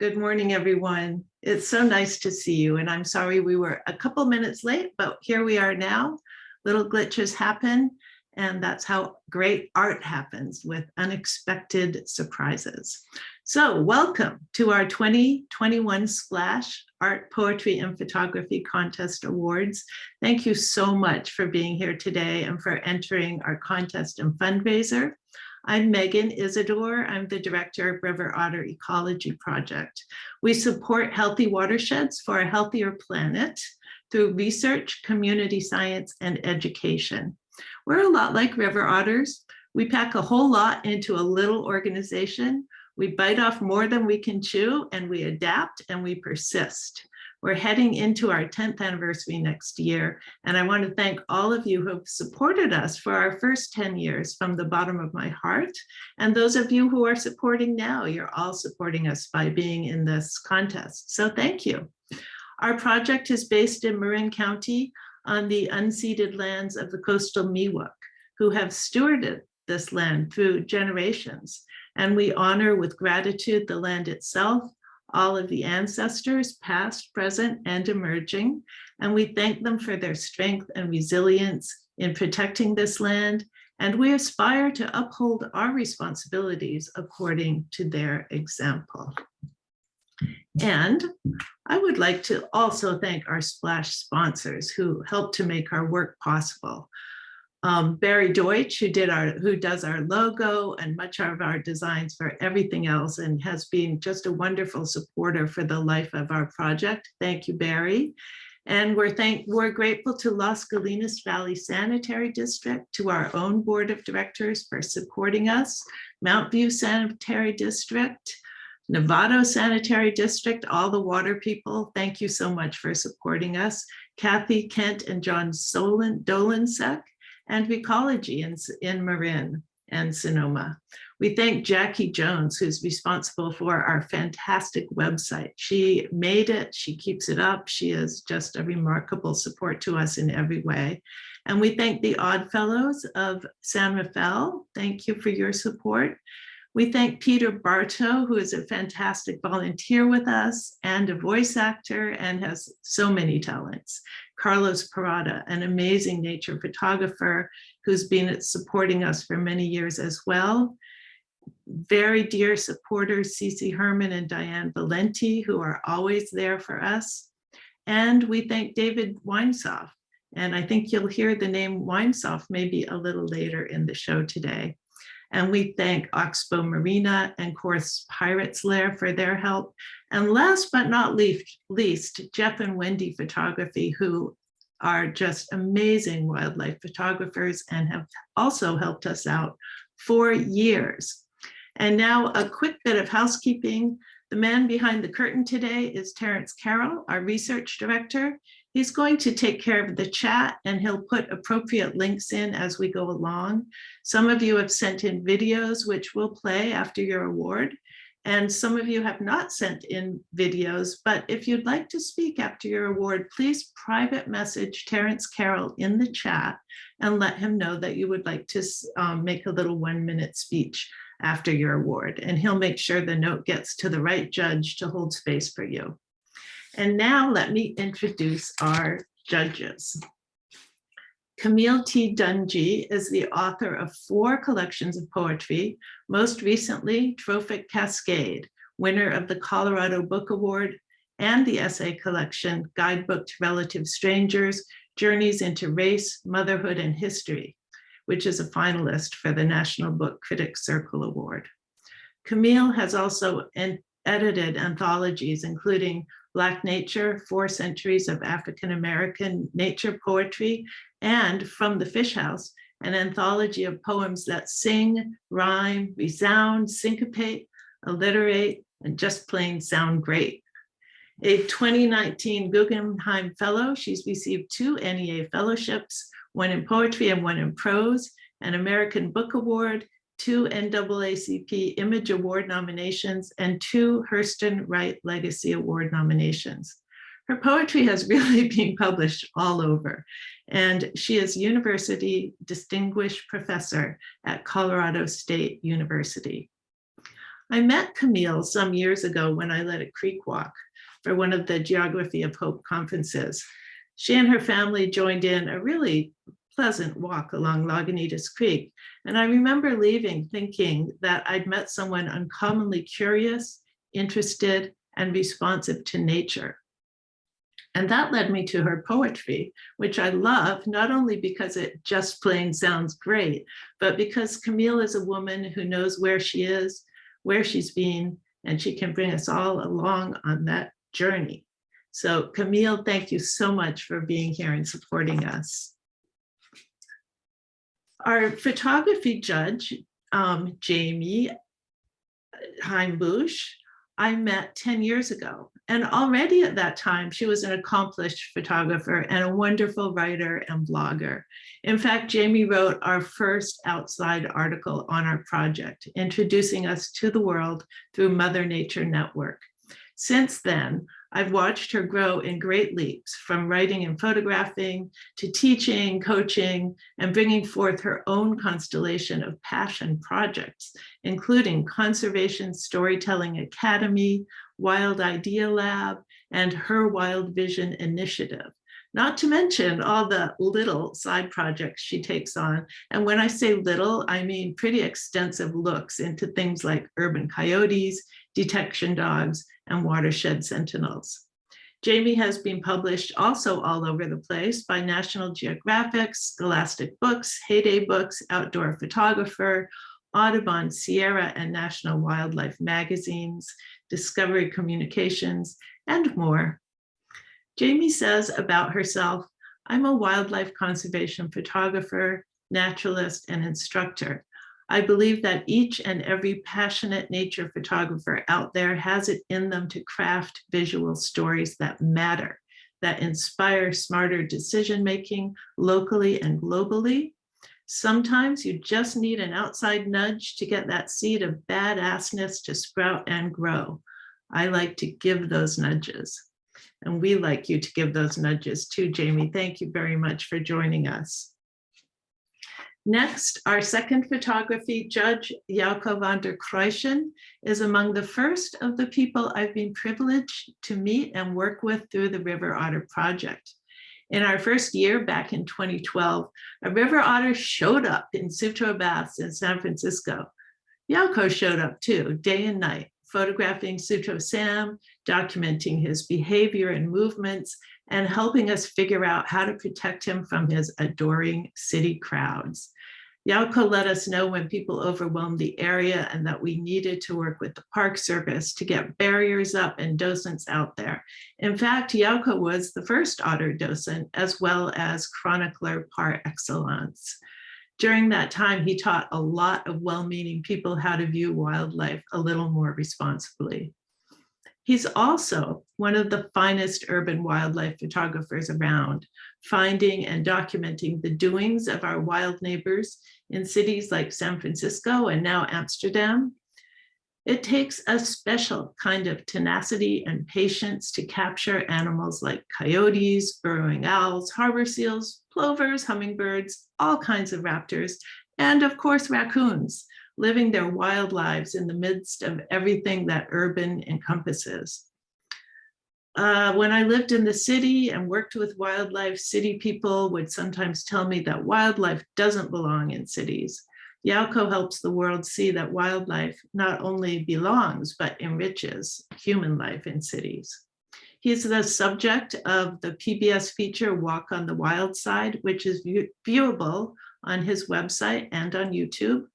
Good morning, everyone. It's so nice to see you, and I'm sorry we were a couple minutes late, but here we are now. Little glitches happen, and that's how great art happens, with unexpected surprises. So welcome to our 2021 Splash Art, Poetry, and Photography Contest Awards. Thank you so much for being here today and for entering our contest and fundraiser. I'm Megan Isidore. I'm the director of River Otter Ecology Project. We support healthy watersheds for a healthier planet through research, community science, and education. We're a lot like river otters. We pack a whole lot into a little organization. We bite off more than we can chew, and we adapt and we persist. We're heading into our 10th anniversary next year, and I want to thank all of you who have supported us for our first 10 years from the bottom of my heart. And those of you who are supporting now, you're all supporting us by being in this contest. So thank you. Our project is based in Marin County on the unceded lands of the coastal Miwok, who have stewarded this land through generations. And we honor with gratitude the land itself, all of the ancestors, past, present, and emerging, and we thank them for their strength and resilience in protecting this land, and we aspire to uphold our responsibilities according to their example. And I would like to also thank our Splash sponsors who helped to make our work possible. Barry Deutsch, who does our logo and much of our designs for everything else, and has been just a wonderful supporter for the life of our project. Thank you, Barry. And we're grateful to Las Galinas Valley Sanitary District, to our own board of directors for supporting us, Mount View Sanitary District, Novato Sanitary District, all the water people, thank you so much for supporting us, Kathy Kent and John Dolensek, and Recology in Marin and Sonoma. We thank Jackie Jones, who's responsible for our fantastic website. She made it, she keeps it up. She is just a remarkable support to us in every way. And we thank the Odd Fellows of San Rafael. Thank you for your support. We thank Peter Bartow, who is a fantastic volunteer with us and a voice actor and has so many talents. Carlos Parada, an amazing nature photographer who's been supporting us for many years as well. Very dear supporters, Cece Herman and Diane Valenti, who are always there for us. And we thank David Weinsoff. And I think you'll hear the name Weinsoff maybe a little later in the show today. And we thank Oxbow Marina and Course Pirates Lair for their help. And last but not least, Jeff and Wendy Photography, who are just amazing wildlife photographers and have also helped us out for years. And now a quick bit of housekeeping. The man behind the curtain today is Terrence Carroll, our research director. He's going to take care of the chat, and he'll put appropriate links in as we go along. Some of you have sent in videos, which will play after your award. And some of you have not sent in videos, but if you'd like to speak after your award, please private message Terrence Carroll in the chat and let him know that you would like to make a little 1-minute speech after your award. And he'll make sure the note gets to the right judge to hold space for you. And now let me introduce our judges. Camille T. Dungy is the author of 4 collections of poetry, most recently Trophic Cascade, winner of the Colorado Book Award, and the essay collection Guidebook to Relative Strangers, Journeys into Race, Motherhood, and History, which is a finalist for the National Book Critics Circle Award. Camille has also edited anthologies, including Black Nature, 4 Centuries of African-American Nature Poetry, and From the Fish House, an anthology of poems that sing, rhyme, resound, syncopate, alliterate, and just plain sound great. A 2019 Guggenheim Fellow, she's received 2 NEA fellowships, 1 in poetry and 1 in prose, an American Book Award, 2 NAACP Image Award nominations, and 2 Hurston Wright Legacy Award nominations. Her poetry has really been published all over, and she is University Distinguished Professor at Colorado State University. I met Camille some years ago when I led a creek walk for one of the Geography of Hope conferences. She and her family joined in a really pleasant walk along Lagunitas Creek. And I remember leaving thinking that I'd met someone uncommonly curious, interested, and responsive to nature. And that led me to her poetry, which I love, not only because it just plain sounds great, but because Camille is a woman who knows where she is, where she's been, and she can bring us all along on that journey. So Camille, thank you so much for being here and supporting us. Our photography judge, Jamie Heimbusch, I met 10 years ago. And already at that time, she was an accomplished photographer and a wonderful writer and blogger. In fact, Jamie wrote our first outside article on our project, introducing us to the world through Mother Nature Network. Since then, I've watched her grow in great leaps, from writing and photographing to teaching, coaching, and bringing forth her own constellation of passion projects, including Conservation Storytelling Academy, Wild Idea Lab, and her Wild Vision Initiative. Not to mention all the little side projects she takes on. And when I say little, I mean pretty extensive looks into things like urban coyotes, detection dogs, and watershed sentinels. Jamie has been published also all over the place by National Geographic, Scholastic Books, Heyday Books, Outdoor Photographer, Audubon, Sierra, and National Wildlife magazines, Discovery Communications, and more. Jamie says about herself, "I'm a wildlife conservation photographer, naturalist, and instructor. I believe that each and every passionate nature photographer out there has it in them to craft visual stories that matter, that inspire smarter decision-making locally and globally. Sometimes you just need an outside nudge to get that seed of badassness to sprout and grow. I like to give those nudges." And we like you to give those nudges too, Jamie. Thank you very much for joining us. Next, our second photography judge, Jouko van der Kruisen, is among the first of the people I've been privileged to meet and work with through the River Otter Project. In our first year back in 2012, a river otter showed up in Sutro Baths in San Francisco. Jouko showed up too, day and night, photographing Sutro Sam, documenting his behavior and movements, and helping us figure out how to protect him from his adoring city crowds. Jouko let us know when people overwhelmed the area and that we needed to work with the Park Service to get barriers up and docents out there. In fact, Jouko was the first otter docent as well as chronicler par excellence. During that time, he taught a lot of well-meaning people how to view wildlife a little more responsibly. He's also one of the finest urban wildlife photographers around, finding and documenting the doings of our wild neighbors in cities like San Francisco and now Amsterdam. It takes a special kind of tenacity and patience to capture animals like coyotes, burrowing owls, harbor seals, plovers, hummingbirds, all kinds of raptors, and of course, raccoons, living their wild lives in the midst of everything that urban encompasses. When I lived in the city and worked with wildlife, city people would sometimes tell me that wildlife doesn't belong in cities. Jouko helps the world see that wildlife not only belongs, but enriches human life in cities. He's the subject of the PBS feature Walk on the Wild Side, which is viewable on his website and on YouTube.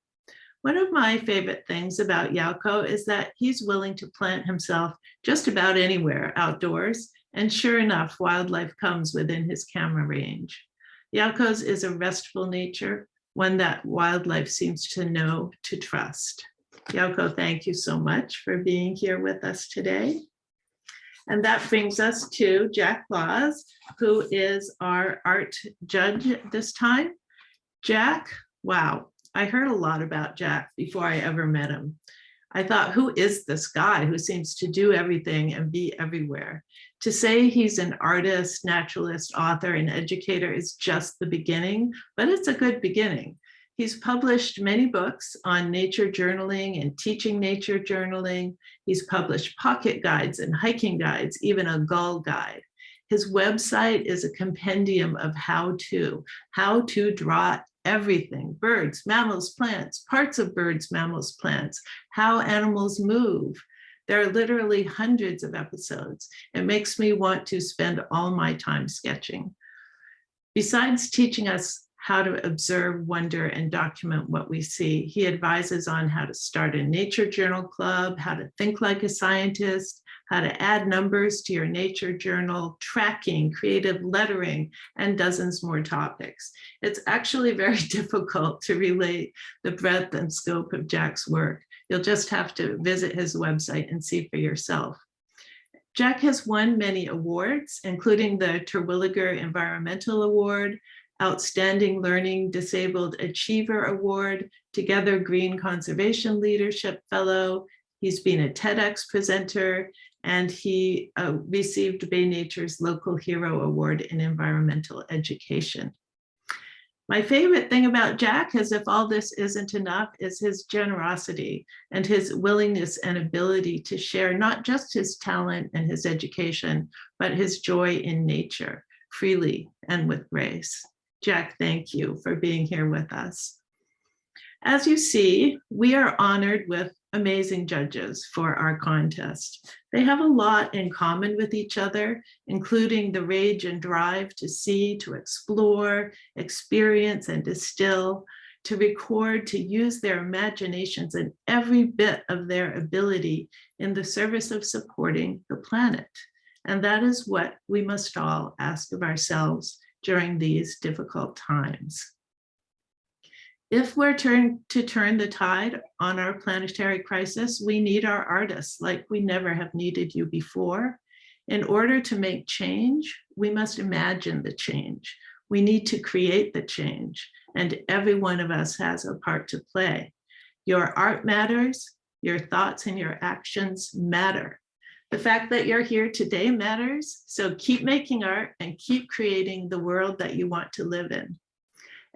One of my favorite things about Jouko is that he's willing to plant himself just about anywhere outdoors, and sure enough, wildlife comes within his camera range. Jouko's is a restful nature, one that wildlife seems to know to trust. Jouko, thank you so much for being here with us today. And that brings us to Jack Laws, who is our art judge this time. Jack, wow. I heard a lot about Jack before I ever met him. I thought, who is this guy who seems to do everything and be everywhere? To say he's an artist, naturalist, author, and educator is just the beginning, but it's a good beginning. He's published many books on nature journaling and teaching nature journaling. He's published pocket guides and hiking guides, even a gull guide. His website is a compendium of how to draw everything: birds, mammals, plants, parts of birds, mammals, plants, how animals move. There are literally hundreds of episodes. It makes me want to spend all my time sketching. Besides teaching us how to observe, wonder, and document what we see, he advises on how to start a nature journal club, how to think like a scientist, how to add numbers to your nature journal, tracking, creative lettering, and dozens more topics. It's actually very difficult to relate the breadth and scope of Jack's work. You'll just have to visit his website and see for yourself. Jack has won many awards, including the Terwilliger Environmental Award, Outstanding Learning Disabled Achiever Award, Together Green Conservation Leadership Fellow. He's been a TEDx presenter, and he received Bay Nature's Local Hero Award in Environmental Education. My favorite thing about Jack, as if all this isn't enough, is his generosity and his willingness and ability to share not just his talent and his education, but his joy in nature freely and with grace. Jack, thank you for being here with us. As you see, we are honored with amazing judges for our contest. They have a lot in common with each other, including the rage and drive to see, to explore, experience, and distill, to record, to use their imaginations and every bit of their ability in the service of supporting the planet. And that is what we must all ask of ourselves during these difficult times. If we're to turn the tide on our planetary crisis, we need our artists like we never have needed you before. In order to make change, we must imagine the change. We need to create the change, and every one of us has a part to play. Your art matters, your thoughts and your actions matter. The fact that you're here today matters, so keep making art and keep creating the world that you want to live in.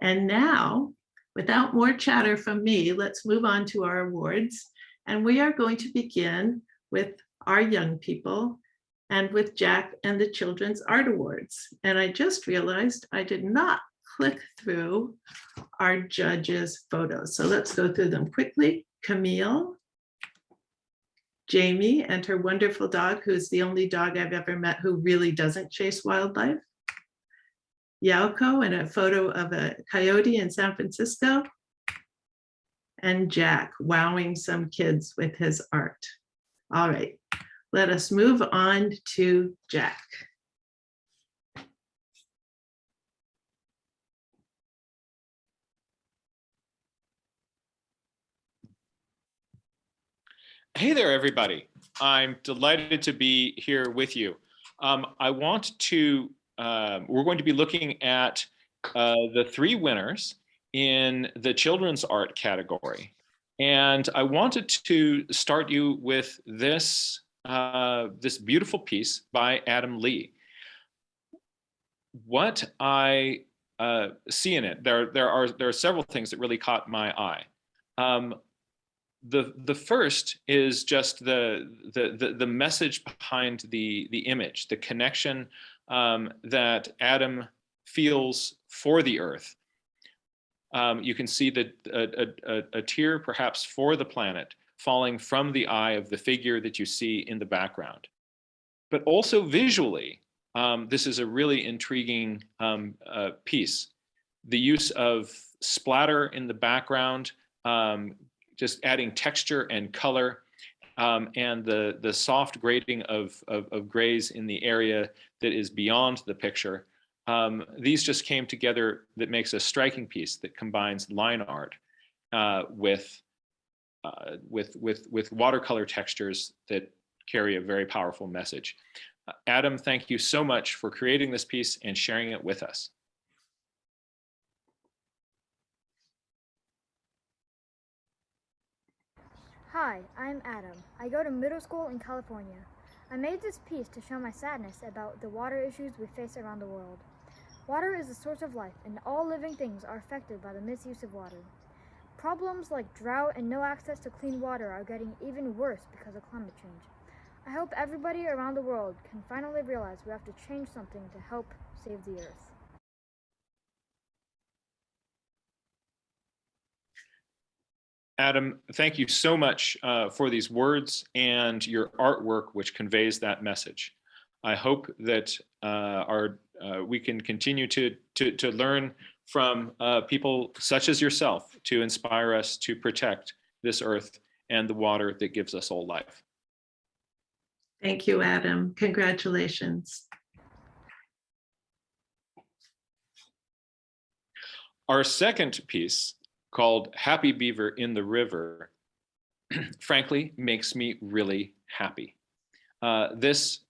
And now, without more chatter from me, let's move on to our awards. And we are going to begin with our young people and with Jack and the Children's Art Awards. And I just realized I did not click through our judges' photos. So let's go through them quickly. Camille, Jamie and her wonderful dog, who's the only dog I've ever met who really doesn't chase wildlife. Yauko in a photo of a coyote in San Francisco, and Jack wowing some kids with his art. All right, let us move on to Jack. Hey there, everybody. I'm delighted to be here with you. We're going to be looking at the three winners in the children's art category. And I wanted to start you with this, this beautiful piece by Adam Lee. What I see in it, there are several things that really caught my eye. The first is just the message behind the image, the connection that Adam feels for the earth. You can see that a tear perhaps for the planet falling from the eye of the figure that you see in the background. But also visually, this is a really intriguing piece. The use of splatter in the background, just adding texture and color, and the soft grading of grays in the area that is beyond the picture. These just came together that makes a striking piece that combines line art with watercolor textures that carry a very powerful message. Adam, thank you so much for creating this piece and sharing it with us. Hi, I'm Adam. I go to middle school in California. I made this piece to show my sadness about the water issues we face around the world. Water is the source of life, and all living things are affected by the misuse of water. Problems like drought and no access to clean water are getting even worse because of climate change. I hope everybody around the world can finally realize we have to change something to help save the earth. Adam, thank you so much for these words and your artwork, which conveys that message. I hope that we can continue to learn from people such as yourself to inspire us to protect this earth and the water that gives us all life. Thank you, Adam. Congratulations. Our second piece, called Happy Beaver in the River, frankly, makes me really happy. This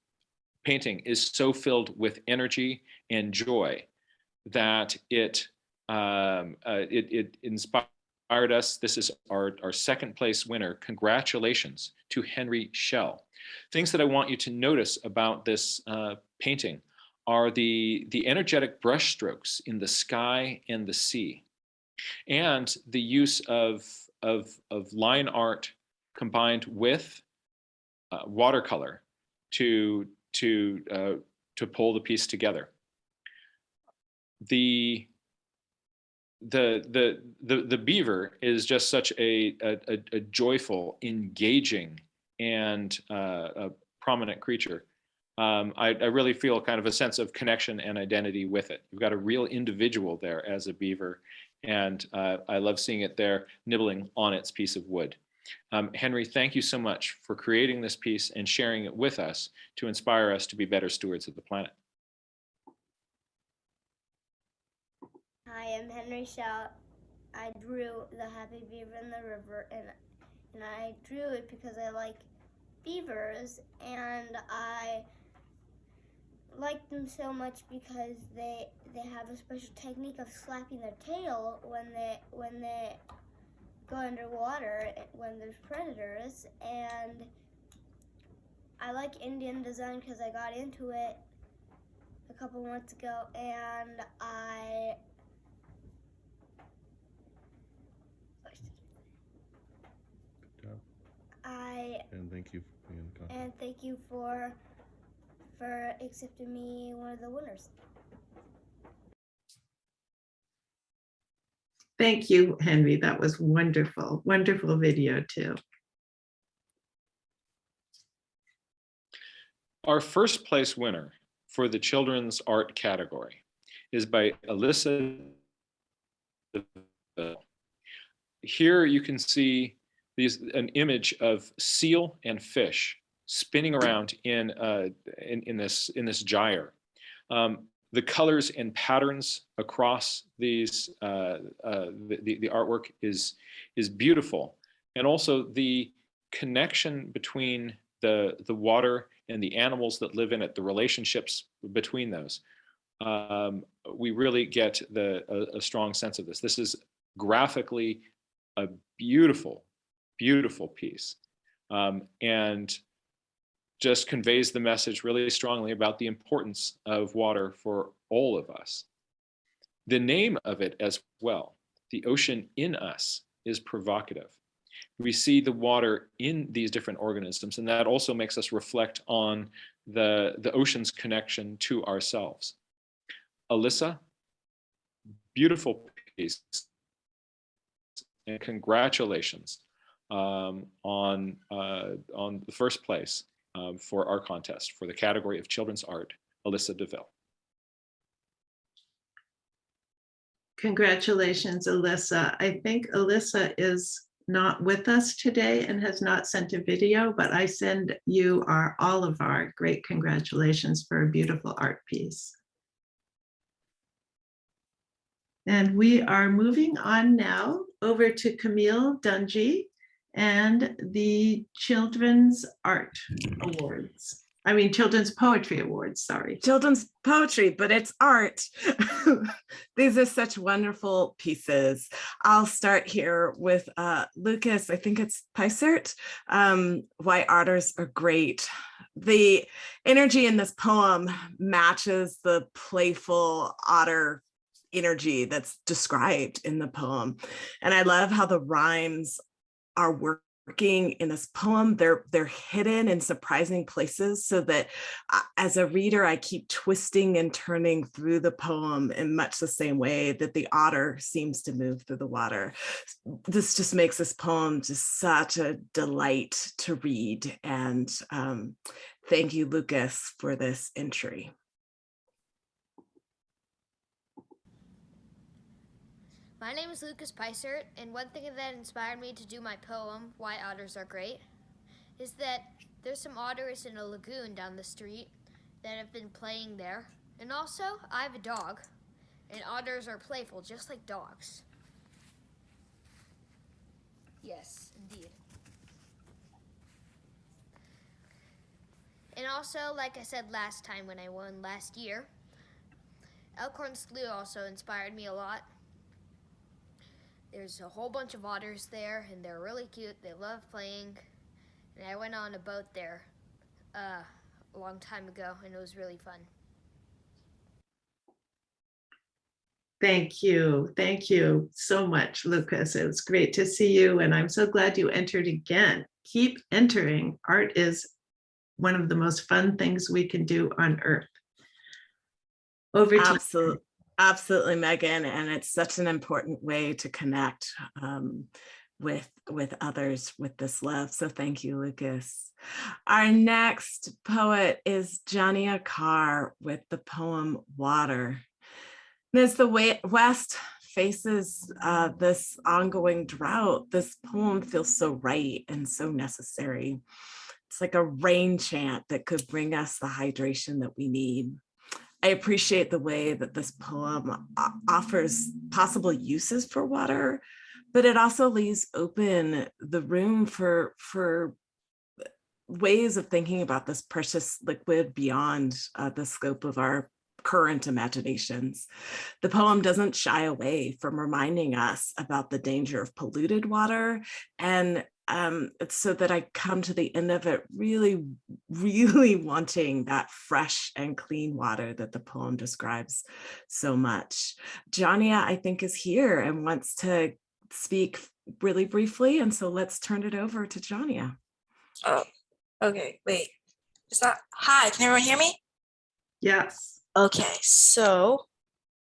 painting is so filled with energy and joy that it inspired us. This is our second place winner. Congratulations to Henry Schell. Things that I want you to notice about this painting are the energetic brush strokes in the sky and the sea, and the use of line art combined with watercolor to pull the piece together. The beaver is just such a joyful, engaging, and a prominent creature. I really feel kind of a sense of connection and identity with it. You've got a real individual there as a beaver, and I love seeing it there nibbling on its piece of wood. Henry, thank you so much for creating this piece and sharing it with us to inspire us to be better stewards of the planet. Hi, I'm Henry Schell. I drew the Happy Beaver in the River, and I drew it because I like beavers, and I like them so much because they have a special technique of slapping their tail when they go underwater when there's predators. And I like Indian design because I got into it a couple months ago, and And thank you for being in contact. And thank you for accepting me one of the winners. Thank you, Henry. That was wonderful. Wonderful video too. Our first place winner for the children's art category is by Alyssa DeVille. Here you can see an image of seal and fish spinning around in this gyre. The colors and patterns across these the artwork is beautiful, and also the connection between the water and the animals that live in it, the relationships between those. We really get a strong sense of this. This is graphically a beautiful piece, and just conveys the message really strongly about the importance of water for all of us. The name of it as well, The Ocean in Us, is provocative. We see the water in these different organisms, and that also makes us reflect on the ocean's connection to ourselves. Alyssa, beautiful piece, and congratulations on the first place for our contest for the category of children's art, Alyssa DeVille. Congratulations, Alyssa. I think Alyssa is not with us today and has not sent a video, but I send you all of our great congratulations for a beautiful art piece. And we are moving on now over to Camille Dungy and the Children's Art Awards. I mean, Children's Poetry Awards, sorry. Children's poetry, but it's art. These are such wonderful pieces. I'll start here with Lucas, I think it's Peisert, Why Otters Are Great. The energy in this poem matches the playful otter energy that's described in the poem. And I love how the rhymes are working in this poem. They're hidden in surprising places, so that as a reader, I keep twisting and turning through the poem in much the same way that the otter seems to move through the water. This just makes this poem just such a delight to read. And thank you, Lucas, for this entry. My name is Lucas Peisert, and one thing that inspired me to do my poem, Why Otters Are Great, is that there's some otters in a lagoon down the street that have been playing there. And also, I have a dog, and otters are playful just like dogs. Yes, indeed. And also, like I said last time when I won last year, Elkhorn Slough also inspired me a lot. There's a whole bunch of otters there, and they're really cute. They love playing. And I went on a boat there a long time ago, and it was really fun. Thank you. Thank you so much, Lucas. It was great to see you, and I'm so glad you entered again. Keep entering. Art is one of the most fun things we can do on earth. Over to Absolutely. Absolutely, Megan. And it's such an important way to connect with others with this love. So thank you, Lucas. Our next poet is Jania Carr with the poem Water. And as the West faces this ongoing drought, this poem feels so right and so necessary. It's like a rain chant that could bring us the hydration that we need. I appreciate the way that this poem offers possible uses for water, but it also leaves open the room for ways of thinking about this precious liquid beyond the scope of our current imaginations. The poem doesn't shy away from reminding us about the danger of polluted water, and it's so that I come to the end of it really, really wanting that fresh and clean water that the poem describes so much. Jania, I think, is here and wants to speak really briefly, and so let's turn it over to Jania. Oh, okay, wait. Hi, can everyone hear me? yes. Okay, so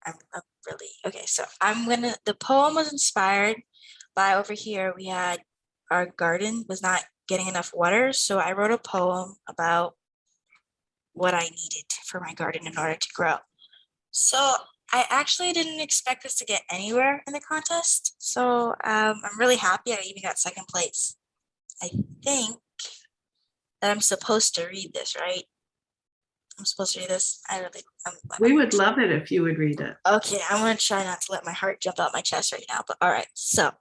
the poem was inspired by over here. We had our garden was not getting enough water, so I wrote a poem about what I needed for my garden in order to grow. So I actually didn't expect this to get anywhere in the contest, so I'm really happy I even got second place. I think that I'm supposed to read this, right? I'm supposed to read this. We would love it if you would read it. Okay, I'm gonna try not to let my heart jump out my chest right now, but all right. So,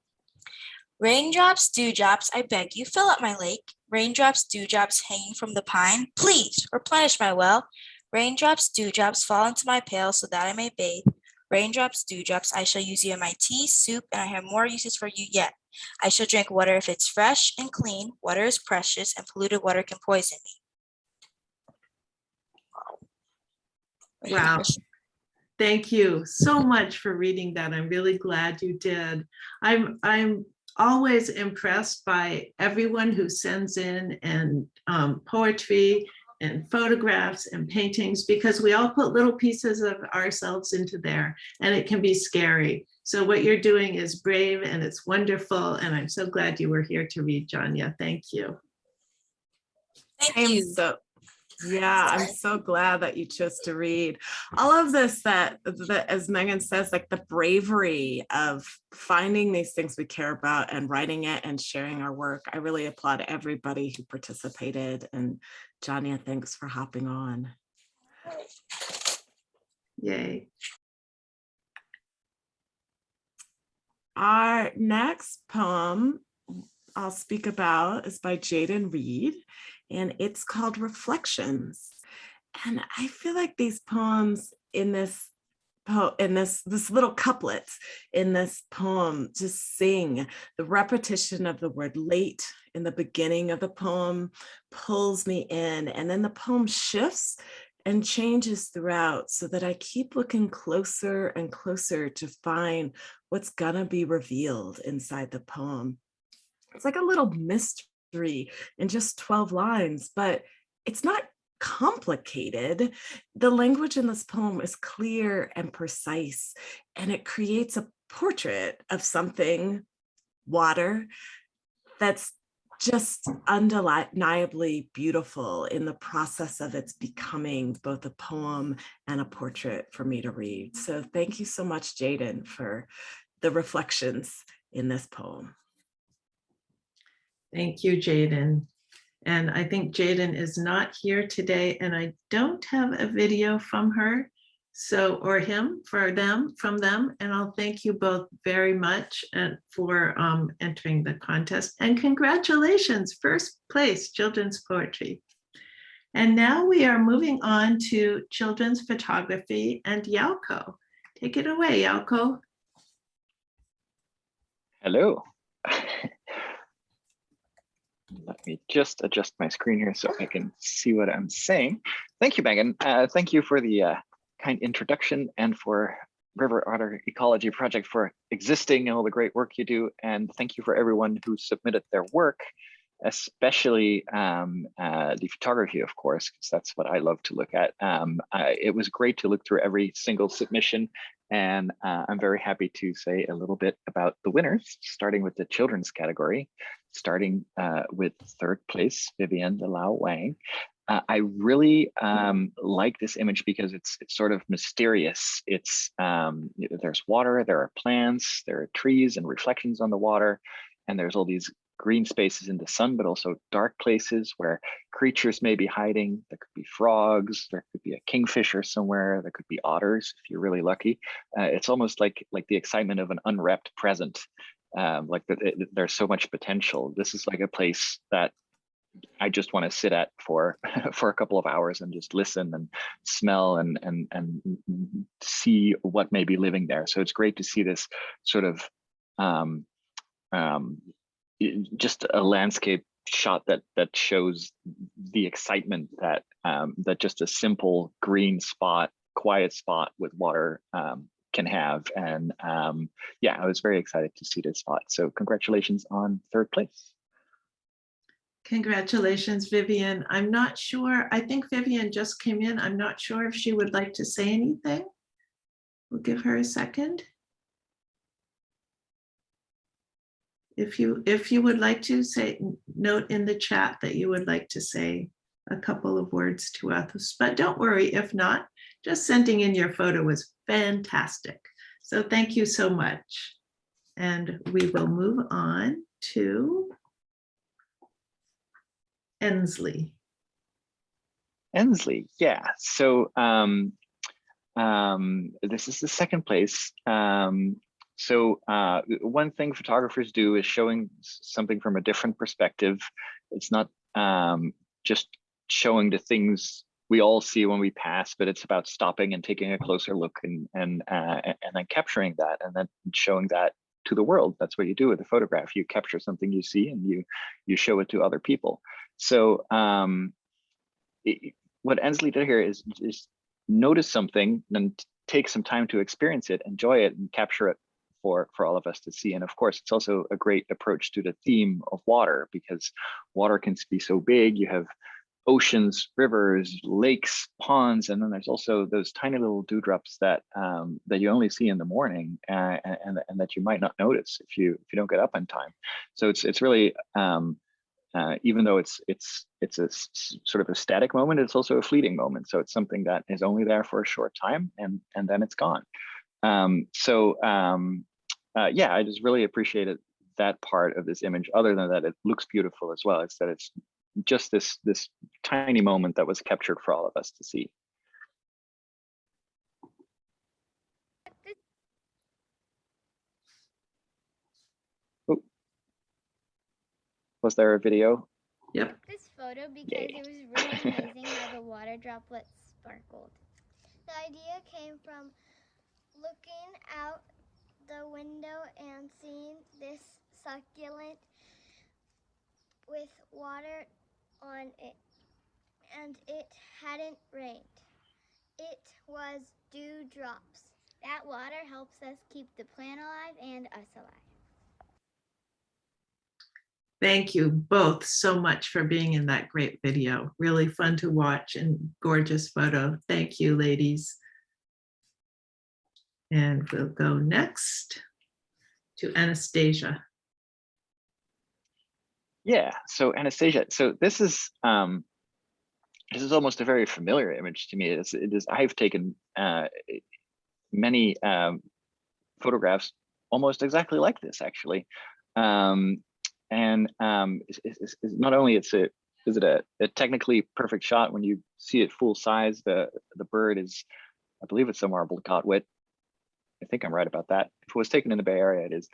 raindrops, dewdrops, I beg you, fill up my lake. Raindrops, dewdrops hanging from the pine, please replenish my well. Raindrops, dewdrops fall into my pail so that I may bathe. Raindrops, dewdrops, I shall use you in my tea, soup, and I have more uses for you yet. I shall drink water if it's fresh and clean. Water is precious, and polluted water can poison me. Wow. Thank you so much for reading that. I'm really glad you did. I'm always impressed by everyone who sends in and poetry and photographs and paintings, because we all put little pieces of ourselves into there, and it can be scary. So what you're doing is brave and it's wonderful. And I'm so glad you were here to read, Jania. Thank you. Thank you. I'm so glad that you chose to read all of this, that as Megan says, like the bravery of finding these things we care about and writing it and sharing our work. I really applaud everybody who participated, and Jania, thanks for hopping on. Yay. Our next poem I'll speak about is by Jaden Reed, and it's called Reflections. And I feel like these poems in this in this little couplets in this poem just sing. The repetition of the word late in the beginning of the poem pulls me in, and then the poem shifts and changes throughout so that I keep looking closer and closer to find what's gonna be revealed inside the poem. It's like a little mystery in just 12 lines, but it's not complicated. The language in this poem is clear and precise, and it creates a portrait of something, water, that's just undeniably beautiful in the process of its becoming both a poem and a portrait for me to read. So thank you so much, Jaden, for the reflections in this poem. Thank you, Jaden. And I think Jaden is not here today, and I don't have a video from her, so, or him, from them. And I'll thank you both very much for entering the contest. And congratulations, first place, children's poetry. And now we are moving on to children's photography and Yauko. Take it away, Yauko. Hello. Let me just adjust my screen here so I can see what I'm saying. Thank you, Megan. Thank you for the kind introduction and for River Otter Ecology Project for existing and all the great work you do. And thank you for everyone who submitted their work, especially the photography, of course, because that's what I love to look at. It was great to look through every single submission. And I'm very happy to say a little bit about the winners, starting with the children's category, starting with third place, Vivian De Lau Wang. I really like this image because it's sort of mysterious. It's there's water, there are plants, there are trees and reflections on the water, and there's all these green spaces in the sun, but also dark places where creatures may be hiding. There could be frogs, there could be a kingfisher somewhere, there could be otters if you're really lucky. It's almost like the excitement of an unwrapped present. There's so much potential. This is like a place that I just want to sit at for a couple of hours and just listen and smell and see what may be living there. So it's great to see this sort of just a landscape shot that shows the excitement that that just a simple green spot, quiet spot with water can have. And yeah, I was very excited to see this spot. So congratulations on third place. Congratulations, Vivian. I'm not sure, I think Vivian just came in. I'm not sure if she would like to say anything. We'll give her a second. If you would like to say, note in the chat that you would like to say a couple of words to us, but don't worry if not, just sending in your photo was fantastic. So thank you so much. And we will move on to Ensley. Ensley, yeah. So this is the second place. So one thing photographers do is showing something from a different perspective. It's not just showing the things we all see when we pass, but it's about stopping and taking a closer look and then capturing that and then showing that to the world. That's what you do with a photograph. You capture something you see and you show it to other people. So what Ensley did here is notice something and take some time to experience it, enjoy it, and capture it for all of us to see. And of course, it's also a great approach to the theme of water, because water can be so big. You have oceans, rivers, lakes, ponds, and then there's also those tiny little dewdrops that that you only see in the morning and that you might not notice if you don't get up on time. So it's really even though it's a sort of a static moment, it's also a fleeting moment. So it's something that is only there for a short time and then it's gone. Yeah, I just really appreciated that part of this image. Other than that, it looks beautiful as well. It's that it's just this tiny moment that was captured for all of us to see. Oh. Was there a video? Yep. This photo because Yay. it was really amazing how the water droplets sparkled. The idea came from looking out the window and seeing this succulent with water on it, and it hadn't rained. It was dewdrops. That water helps us keep the plant alive and us alive. Thank you both so much for being in that great video. Really fun to watch and gorgeous photo. Thank you, ladies. And we'll go next to Anastasia. Yeah, so Anastasia, so this is almost a very familiar image to me. It is I've taken many photographs almost exactly like this, actually. It's not only is it a technically perfect shot when you see it full size. The bird is, I believe it's a marbled cotwit. I think I'm right about that. If it was taken in the Bay Area, it is.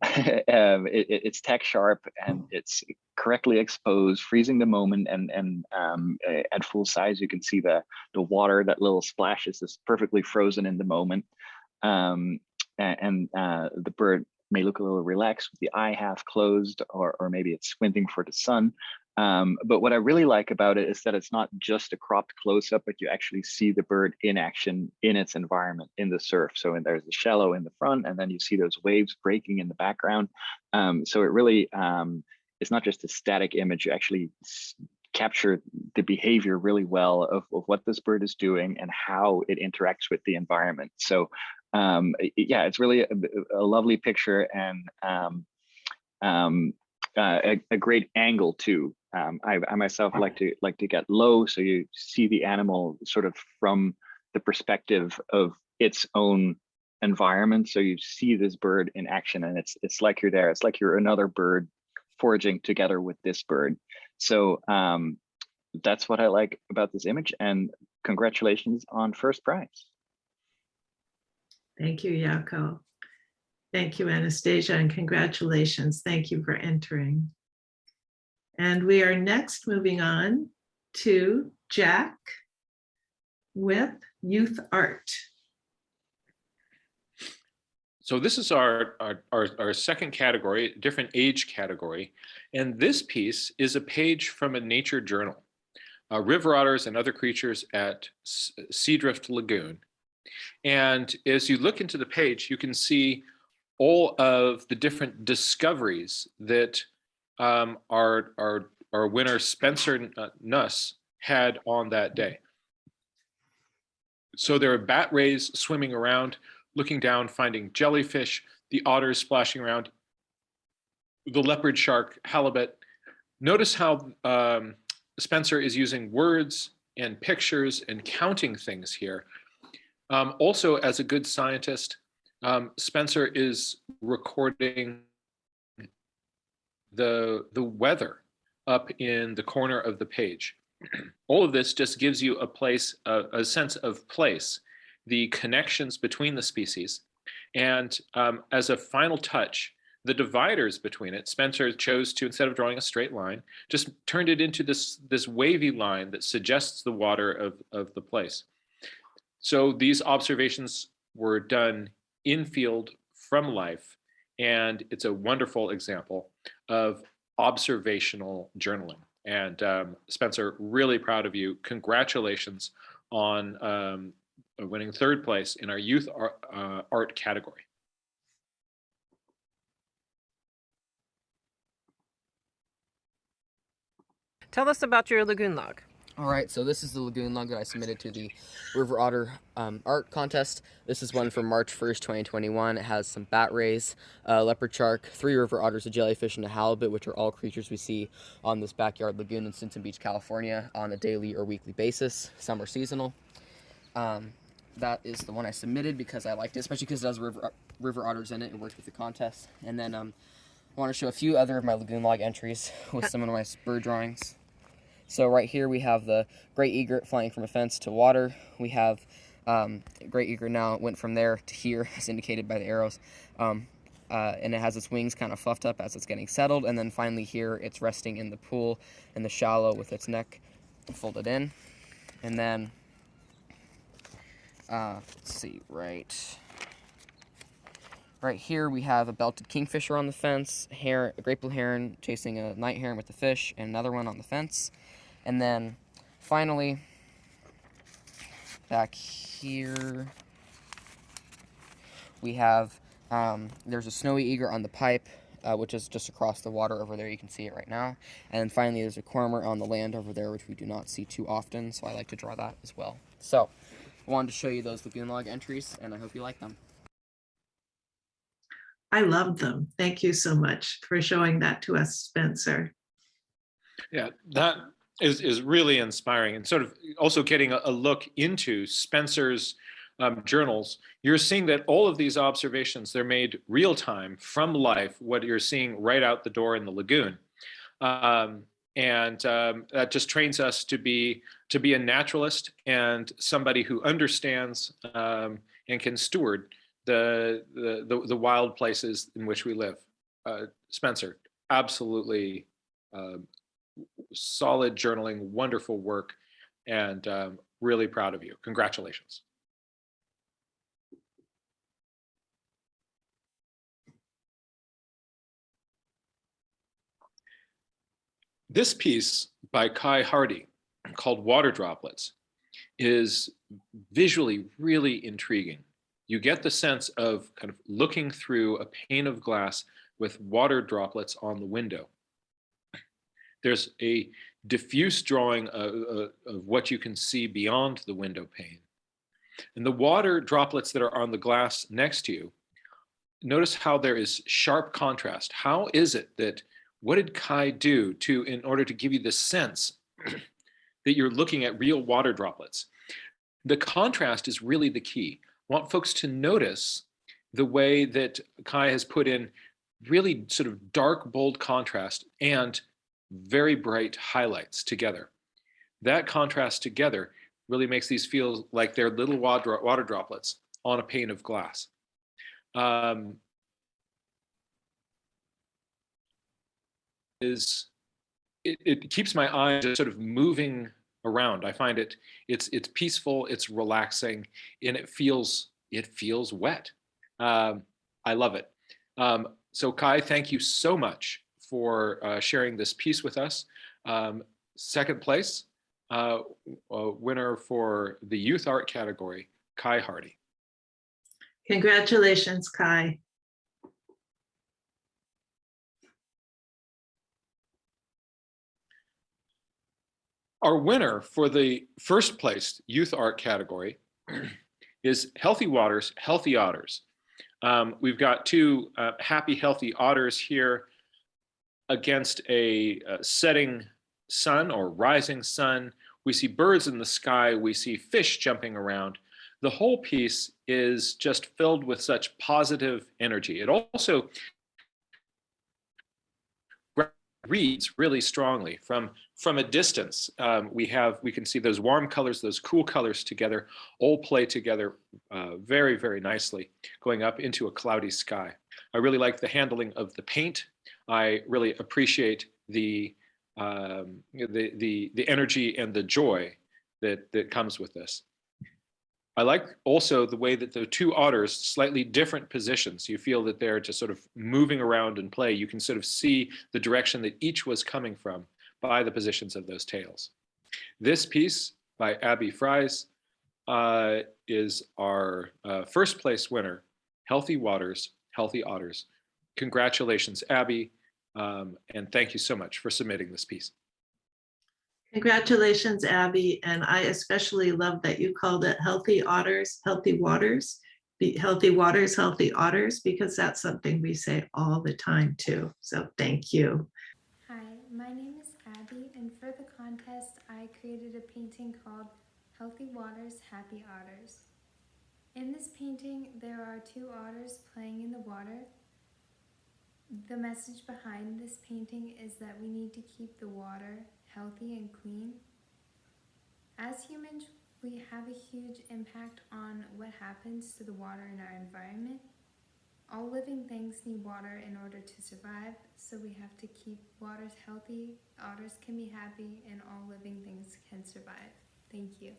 It's tack sharp and it's correctly exposed, freezing the moment, and at full size you can see the water, that little splash is just perfectly frozen in the moment. The bird may look a little relaxed with the eye half closed, or maybe it's squinting for the sun. But what I really like about it is that it's not just a cropped close-up, but you actually see the bird in action in its environment, in the surf. So there's the shallow in the front, and then you see those waves breaking in the background. So it really, it's not just a static image, you actually capture the behavior really well of what this bird is doing and how it interacts with the environment. So yeah, it's really a lovely picture, and a great angle too. I myself like to get low, so you see the animal sort of from the perspective of its own environment. So you see this bird in action, and it's like you're there. It's like you're another bird foraging together with this bird. So that's what I like about this image, and congratulations on first prize. Thank you, Jaco. Thank you, Anastasia, and congratulations. Thank you for entering. And we are next moving on to Jack with youth art. So this is our second category, different age category. And this piece is a page from a nature journal, River Otters and Other Creatures at Seadrift Lagoon. And as you look into the page, you can see all of the different discoveries that our winner Spencer Nuss had on that day. So there are bat rays swimming around, looking down, finding jellyfish, the otters splashing around, the leopard shark, halibut. Notice how Spencer is using words and pictures and counting things here. Also, as a good scientist, Spencer is recording the weather up in the corner of the page. All of this just gives you a sense of place, the connections between the species, and as a final touch, the dividers between it. Spencer chose to, instead of drawing a straight line, just turned it into this wavy line that suggests the water of the place. So these observations were done in field from life, and it's a wonderful example of observational journaling. And Spencer, really proud of you. Congratulations on winning third place in our youth art category. Tell us about your lagoon log. All right, so this is the lagoon log that I submitted to the River Otter art contest. This is one from March 1st, 2021. It has some bat rays, leopard shark, 3 river otters, a jellyfish, and a halibut, which are all creatures we see on this backyard lagoon in Stinson Beach, California on a daily or weekly basis. Some are seasonal. That is the one I submitted because I liked it, especially because it has river otters in it and worked with the contest. And then I want to show a few other of my lagoon log entries with some of my bird drawings. So right here we have the great egret flying from a fence to water. We have great egret now went from there to here, as indicated by the arrows. And it has its wings kind of fluffed up as it's getting settled. And then finally here it's resting in the pool in the shallow with its neck folded in. And then Let's see, right here we have a belted kingfisher on the fence, a great blue heron chasing a night heron with a fish, and another one on the fence. And then finally, back here, we have, there's a snowy eager on the pipe, which is just across the water over there. You can see it right now. And then finally, there's a cormor on the land over there, which we do not see too often, so I like to draw that as well. So, I wanted to show you those lagoon log entries, and I hope you like them. I loved them. Thank you so much for showing that to us, Spencer. Yeah, that is really inspiring, and sort of also getting a look into Spencer's journals. You're seeing that all of these observations, they're made real time from life, what you're seeing right out the door in the lagoon. That just trains us to be a naturalist and somebody who understands and can steward the wild places in which we live. Spencer, absolutely solid journaling, wonderful work, and really proud of you. Congratulations. This piece by Kai Hardy called Water Droplets is visually really intriguing. You get the sense of kind of looking through a pane of glass with water droplets on the window. There's a diffuse drawing of what you can see beyond the window pane. And the water droplets that are on the glass next to you, notice how there is sharp contrast. How is it that, what did Kai do in order to give you the sense that you're looking at real water droplets? The contrast is really the key. I want folks to notice the way that Kai has put in really sort of dark, bold contrast and very bright highlights together. That contrast together really makes these feel like they're little water droplets on a pane of glass. It keeps my eye just sort of moving around. I find it's peaceful, it's relaxing, and it feels wet. I love it. So Kai, thank you so much for sharing this piece with us. Second place, winner for the youth art category, Kai Hardy. Congratulations, Kai. Our winner for the first place youth art category is Healthy Waters, Healthy Otters. We've got two happy, healthy otters here against a setting sun or rising sun. We see birds in the sky. We see fish jumping around. The whole piece is just filled with such positive energy. It also reads really strongly from a distance. We can see those warm colors, those cool colors together, all play together very, very nicely, going up into a cloudy sky. I really like the handling of the paint. I really appreciate the energy and the joy that comes with this. I like also the way that the two otters, slightly different positions, you feel that they're just sort of moving around in play. You can sort of see the direction that each was coming from by the positions of those tails. This piece by Abby Fries is our first place winner, Healthy Waters, Healthy Otters. Congratulations, Abby, and thank you so much for submitting this piece. Congratulations, Abby. And I especially love that you called it Healthy Otters, Healthy Waters, Healthy Waters, Healthy Otters, because that's something we say all the time too. So thank you. Hi, my name is Abby, and for the contest, I created a painting called Healthy Waters, Happy Otters. In this painting, there are two otters playing in the water. The message behind this painting is that we need to keep the water healthy and clean. As humans, we have a huge impact on what happens to the water in our environment. All living things need water in order to survive, so we have to keep waters healthy, otters can be happy, and all living things can survive. Thank you.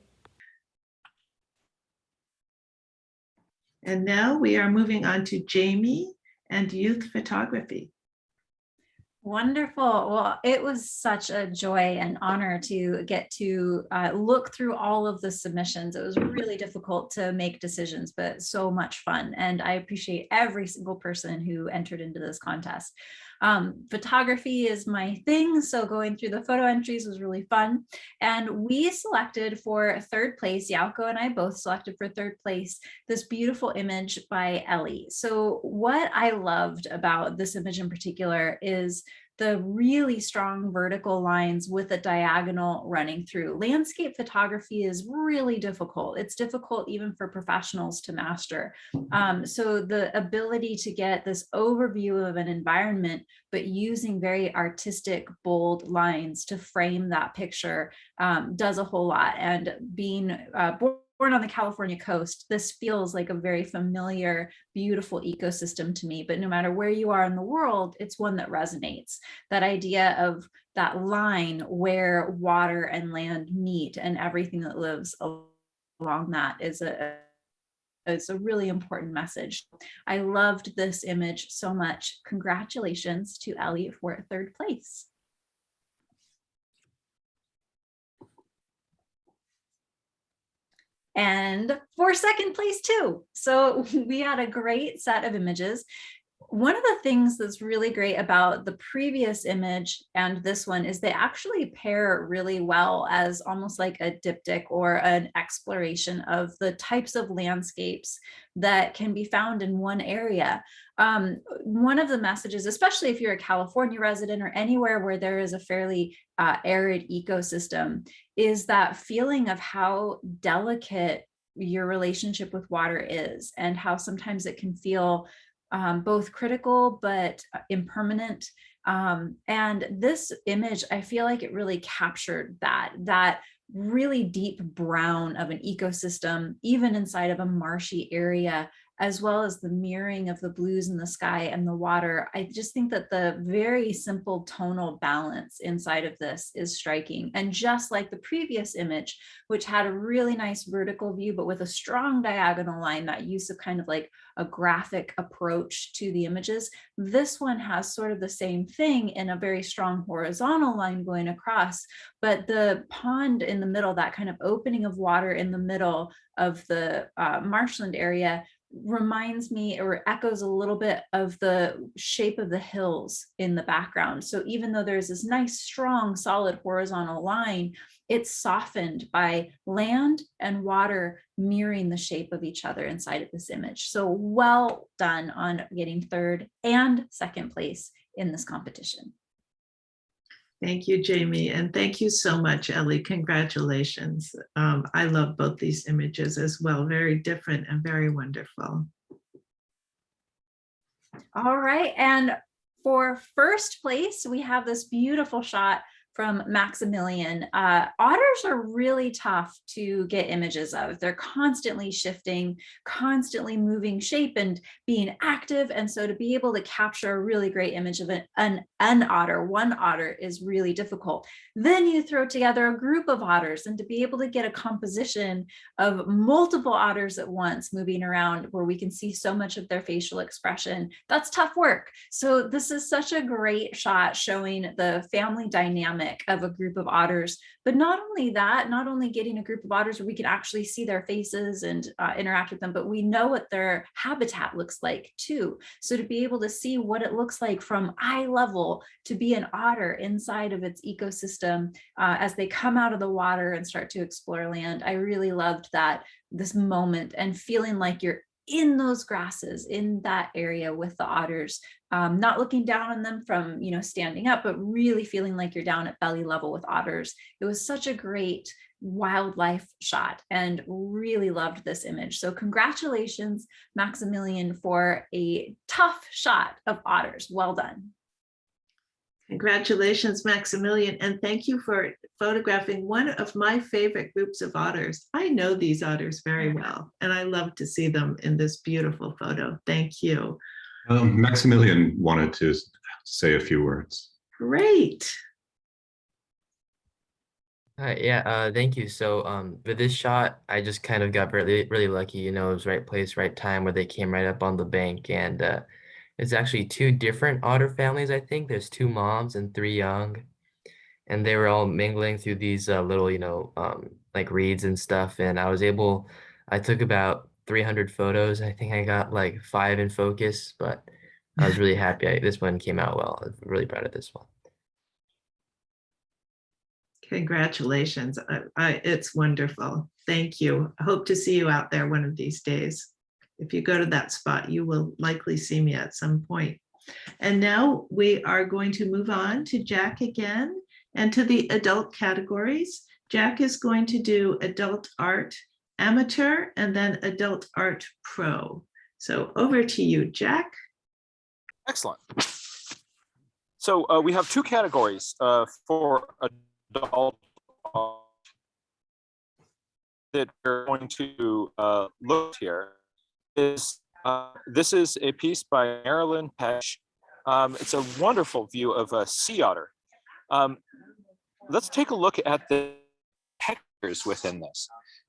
And now we are moving on to Jamie and youth photography. Wonderful. Well, it was such a joy and honor to get to look through all of the submissions. It was really difficult to make decisions, but so much fun. And I appreciate every single person who entered into this contest. Photography is my thing, so going through the photo entries was really fun. And we selected for third place, Yauko and I both selected for third place, this beautiful image by Ellie. So what I loved about this image in particular is the really strong vertical lines with a diagonal running through. Landscape photography is really difficult. It's difficult even for professionals to master. So the ability to get this overview of an environment, but using very artistic, bold lines to frame that picture does a whole lot. And being born on the California coast, this feels like a very familiar, beautiful ecosystem to me. But no matter where you are in the world, it's one that resonates. That idea of that line where water and land meet and everything that lives along that is a really important message. I loved this image so much. Congratulations to Ellie for third place. And for second place too. So we had a great set of images. One of the things that's really great about the previous image and this one is they actually pair really well as almost like a diptych or an exploration of the types of landscapes that can be found in one area. One of the messages, especially if you're a California resident or anywhere where there is a fairly arid ecosystem, is that feeling of how delicate your relationship with water is and how sometimes it can feel both critical but impermanent. And this image, I feel like it really captured that really deep brown of an ecosystem, even inside of a marshy area, as well as the mirroring of the blues in the sky and the water. I just think that the very simple tonal balance inside of this is striking. And just like the previous image, which had a really nice vertical view, but with a strong diagonal line, that use of kind of like a graphic approach to the images, this one has sort of the same thing in a very strong horizontal line going across, but the pond in the middle, that kind of opening of water in the middle of the marshland area, reminds me or echoes a little bit of the shape of the hills in the background. So even though there's this nice, strong, solid horizontal line, it's softened by land and water mirroring the shape of each other inside of this image. So well done on getting third and second place in this competition. Thank you, Jamie. And thank you so much, Ellie. Congratulations. I love both these images as well. Very different and very wonderful. All right. And for first place, we have this beautiful shot from Maximilian. Otters are really tough to get images of. They're constantly shifting, constantly moving shape and being active. And so to be able to capture a really great image of an otter, one otter, is really difficult. Then you throw together a group of otters, and to be able to get a composition of multiple otters at once moving around where we can see so much of their facial expression, that's tough work. So this is such a great shot showing the family dynamic of a group of otters, but not only that, not only getting a group of otters where we can actually see their faces and interact with them, but we know what their habitat looks like too. So to be able to see what it looks like from eye level to be an otter inside of its ecosystem as they come out of the water and start to explore land, I really loved this moment and feeling like you're in those grasses, in that area with the otters, not looking down on them from, standing up, but really feeling like you're down at belly level with otters. It was such a great wildlife shot and really loved this image. So congratulations, Maximilian, for a tough shot of otters. Well done. Congratulations, Maximilian, and thank you for photographing one of my favorite groups of otters. I know these otters very well, and I love to see them in this beautiful photo. Thank you. Maximilian wanted to say a few words. Great. Yeah, thank you. So, with this shot, I just kind of got really lucky. You know, it was right place, right time where they came right up on the bank, and it's actually two different otter families. I think there's two moms and three young, and they were all mingling through these little, like reeds and stuff. And I took about 300 photos. I think I got like 5 in focus, but I was really happy. This one came out well. I was really proud of this one. Congratulations. It's wonderful. Thank you. I hope to see you out there one of these days. If you go to that spot, you will likely see me at some point. And now we are going to move on to Jack again and to the adult categories. Jack is going to do adult art amateur and then adult art pro. So over to you, Jack. Excellent. So we have 2 categories for adult that we're going to look here. This is a piece by Marilyn Pesh. It's a wonderful view of a sea otter. Let's take a look at the textures within this.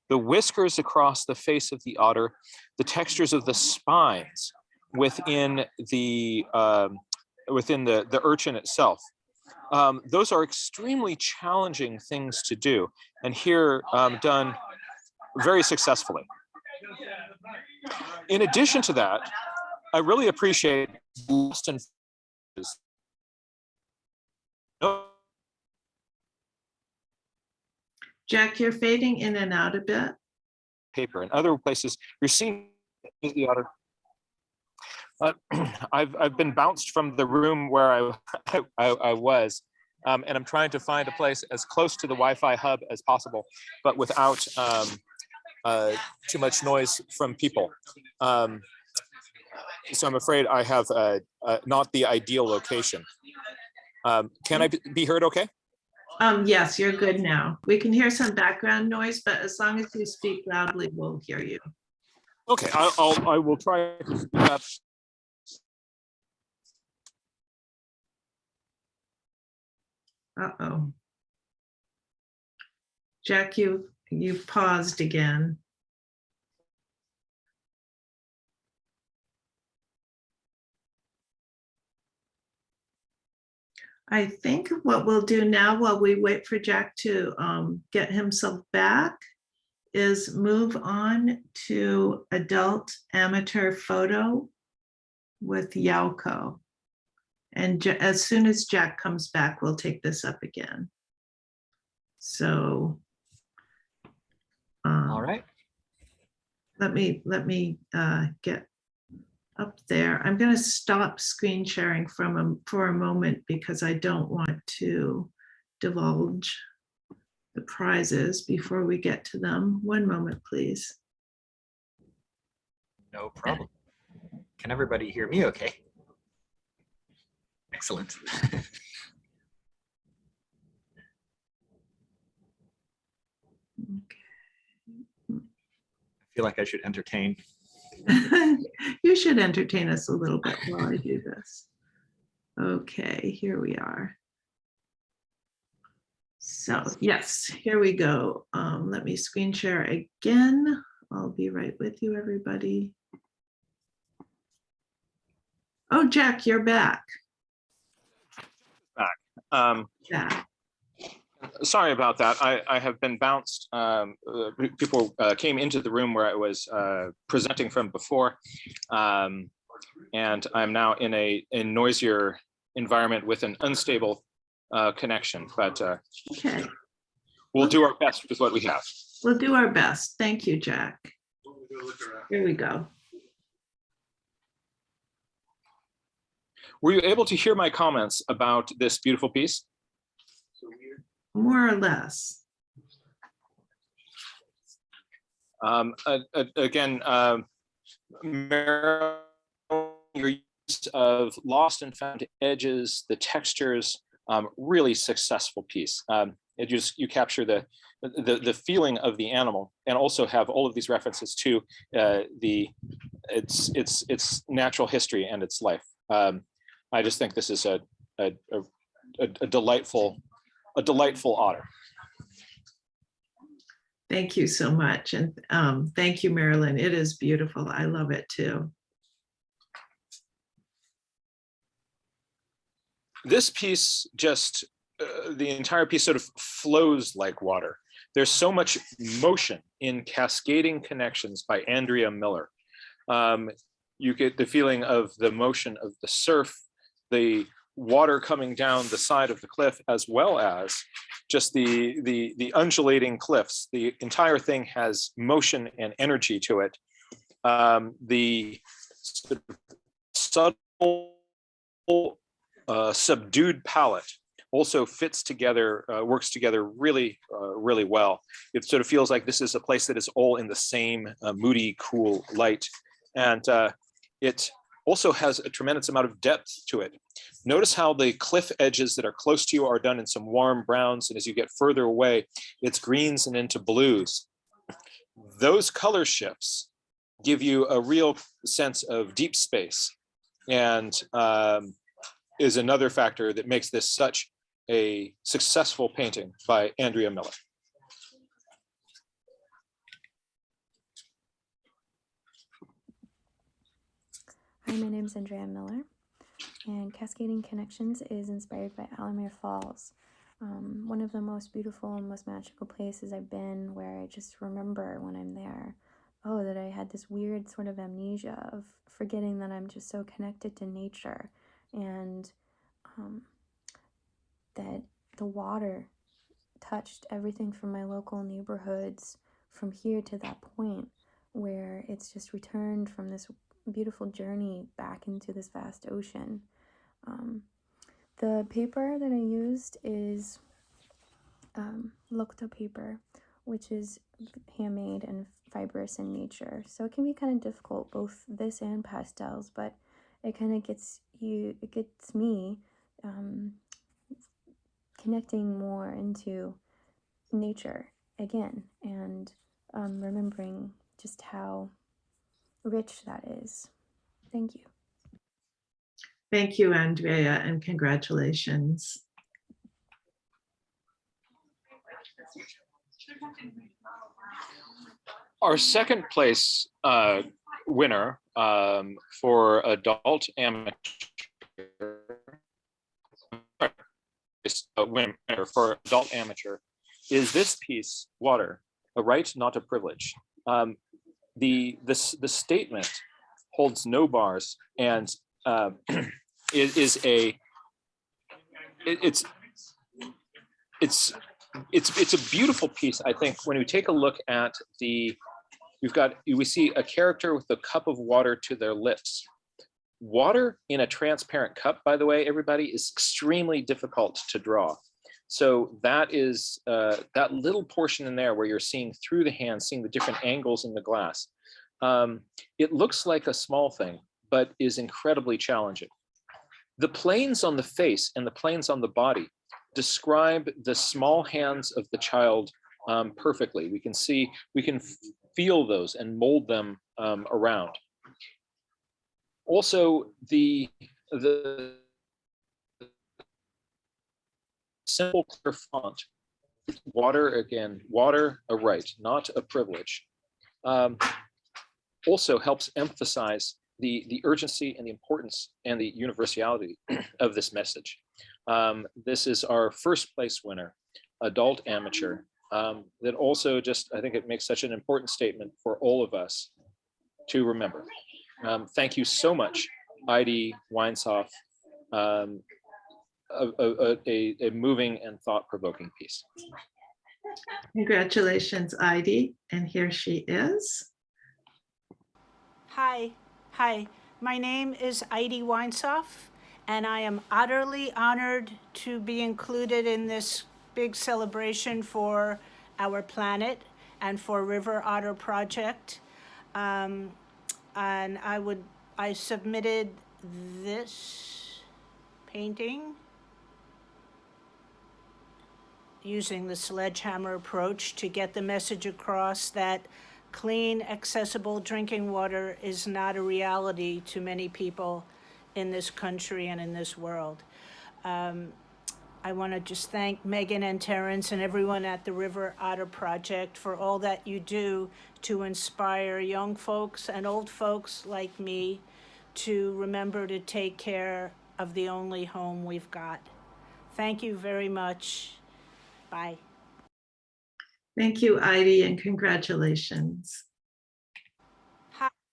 The whiskers across the face of the otter, the textures of the spines within the urchin itself. Those are extremely challenging things to do, and here done very successfully. In addition to that, I really appreciate Lost and Jack, you're fading in and out a bit. Paper and other places, you're seeing the otter. I've been bounced from the room where I was, and I'm trying to find a place as close to the Wi-Fi hub as possible, but without too much noise from people. So I'm afraid I have not the ideal location. Can I be heard okay? Yes, you're good now. We can hear some background noise, but as long as you speak loudly, we'll hear you. Okay, I will try to speak up. Uh-oh. Jack, you've paused again. I think what we'll do now while we wait for Jack to get himself back is move on to adult amateur photo with Yauko. And as soon as Jack comes back, we'll take this up again. So, all right. Let me get up there. I'm going to stop screen sharing for a moment because I don't want to divulge the prizes before we get to them. One moment, please. No problem. Can everybody hear me okay? Excellent. I feel like I should entertain. You should entertain us a little bit while I do this. Okay, here we are. So yes, here we go. Let me screen share again. I'll be right with you, everybody. Oh, Jack, you're back. Yeah. Sorry about that. I have been bounced. People came into the room where I was presenting from before, and I'm now in a noisier environment with an unstable connection. But okay, we'll do our best with what we have. We'll do our best. Thank you, Jack. Here we go. Were you able to hear my comments about this beautiful piece? More or less. Again, your use of lost and found edges, the textures, really successful piece. You capture the feeling of the animal, and also have all of these references to its natural history and its life. I just think this is a delightful otter. Thank you so much. And thank you, Marilyn. It is beautiful. I love it too. This piece just, the entire piece sort of flows like water. There's so much motion in cascading connections by Andrea Miller. You get the feeling of the motion of the surf, the water coming down the side of the cliff, as well as just the undulating cliffs. The entire thing has motion and energy to it. The sort of subtle, subdued palette also fits together, works together really, really well. It sort of feels like this is a place that is all in the same moody, cool light. And it also has a tremendous amount of depth to it. Notice how the cliff edges that are close to you are done in some warm browns, and as you get further away, it's greens and into blues. Those color shifts give you a real sense of deep space, and is another factor that makes this such a successful painting by Andrea Miller. Hi, my name is Andrea Miller, and Cascading Connections is inspired by Alamere Falls, one of the most beautiful and most magical places I've been, where I just remember when I'm there, oh, that I had this weird sort of amnesia of forgetting that I'm just so connected to nature, and that the water touched everything from my local neighborhoods from here to that point, where it's just returned from this beautiful journey back into this vast ocean. The paper that I used is Lokta paper, which is handmade and fibrous in nature. So it can be kind of difficult, both this and pastels, but it kind of gets me connecting more into nature again, and remembering just how rich that is. Thank you. Thank you, Andrea, and congratulations. Our second place winner for adult amateur, winner for adult amateur is this piece, Water, a Right, Not a Privilege. The statement holds no bars, and it's a beautiful piece. I think when we take a look at we see a character with a cup of water to their lips. Water in a transparent cup, by the way, everybody, is extremely difficult to draw. So that is that little portion in there where you're seeing through the hand, seeing the different angles in the glass. It looks like a small thing, but is incredibly challenging. The planes on the face and the planes on the body describe the small hands of the child perfectly. We can feel those and mold them around. Also, the simple clear font, water again, water a right, not a privilege, also helps emphasize the urgency and the importance and the universality of this message. This is our first place winner, adult amateur, that also just, I think it makes such an important statement for all of us to remember. Thank you so much, Heidi Weinshoff. A moving and thought-provoking piece. Congratulations, Heidi. And here she is. Hi. My name is Heidi Weinshoff, and I am utterly honored to be included in this big celebration for our planet and for River Otter Project. And I submitted this painting using the sledgehammer approach to get the message across that clean, accessible drinking water is not a reality to many people in this country and in this world. I want to just thank Megan and Terrence and everyone at the River Otter Project for all that you do to inspire young folks and old folks like me to remember to take care of the only home we've got. Thank you very much. Bye. Thank you, Heidi, and congratulations.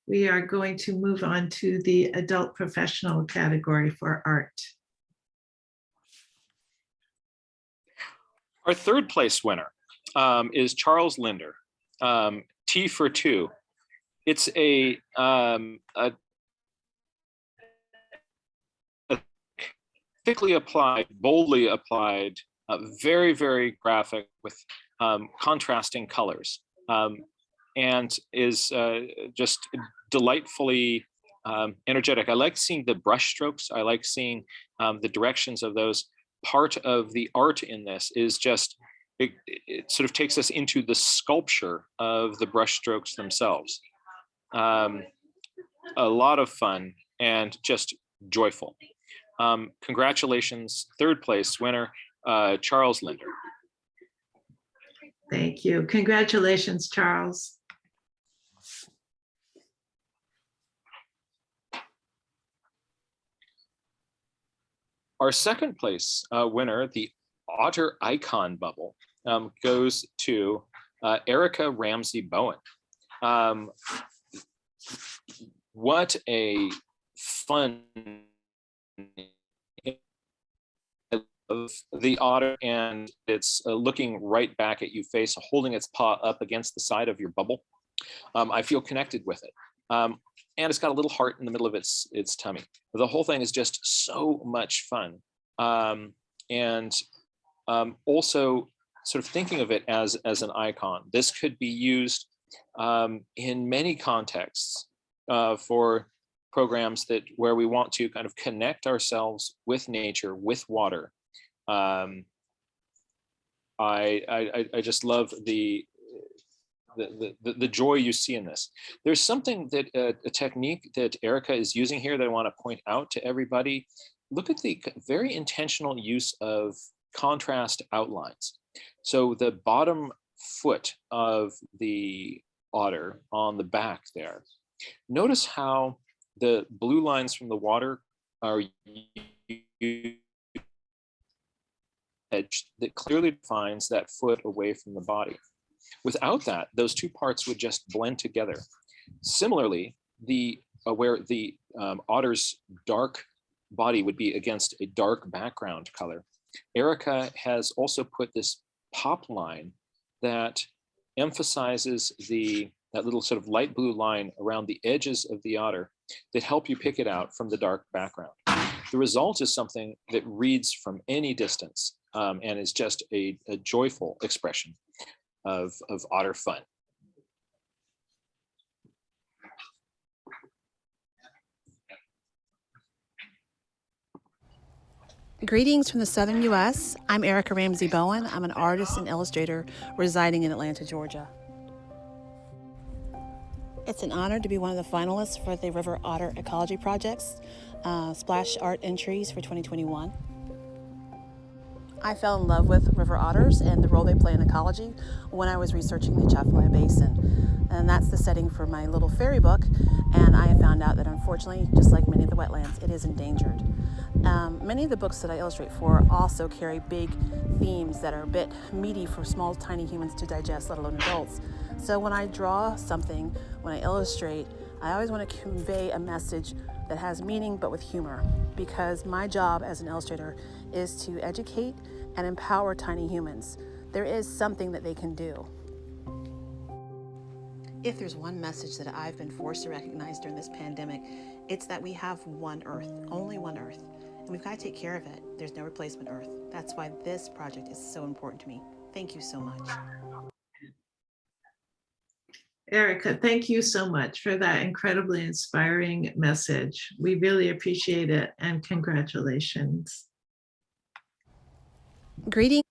We are going to move on to the adult professional category for art. Our third place winner is Charles Linder, T for Two. It's a thickly applied, boldly applied, very, very graphic with contrasting colors, and is just delightfully energetic. I like seeing the brush strokes. I like seeing the directions of those. Part of the art in this is just, it sort of takes us into the sculpture of the brush strokes themselves. A lot of fun and just joyful. Congratulations, third place winner, Charles Linder. Thank you. Congratulations, Charles. Our second place winner, the Otter Icon Bubble, goes to Erica Ramsey Bowen. What a fun of the otter, and it's looking right back at you face, holding its paw up against the side of your bubble. I feel connected with it. And it's got a little heart in the middle of its tummy. The whole thing is just so much fun. Also sort of thinking of it as an icon. This could be used in many contexts for programs where we want to kind of connect ourselves with nature, with water. I just love the joy you see in this. There's something that a technique that Erica is using here that I want to point out to everybody. Look at the very intentional use of contrast outlines. So the bottom foot of the otter on the back there, notice how the blue lines from the water are edge that clearly defines that foot away from the body. Without that, those two parts would just blend together. Similarly, where the otter's dark body would be against a dark background color, Erica has also put this pop line that emphasizes that little sort of light blue line around the edges of the otter that help you pick it out from the dark background. The result is something that reads from any distance and is just a joyful expression of otter fun. Greetings from the Southern U.S. I'm Erica Ramsey Bowen. I'm an artist and illustrator residing in Atlanta, Georgia. It's an honor to be one of the finalists for the River Otter Ecology Project's Splash Art Entries for 2021. I fell in love with river otters and the role they play in ecology when I was researching the Atchafalaya Basin. And that's the setting for my little fairy book. And I found out that unfortunately, just like many of the wetlands, it is endangered. Many of the books that I illustrate for also carry big themes that are a bit meaty for small, tiny humans to digest, let alone adults. So when I draw something, when I illustrate, I always want to convey a message that has meaning but with humor, because my job as an illustrator is to educate and empower tiny humans. There is something that they can do. If there's one message that I've been forced to recognize during this pandemic, it's that we have one Earth, only one Earth, and we've got to take care of it. There's no replacement Earth. That's why this project is so important to me. Thank you so much. Erica, thank you so much for that incredibly inspiring message. We really appreciate it, and congratulations. Greetings.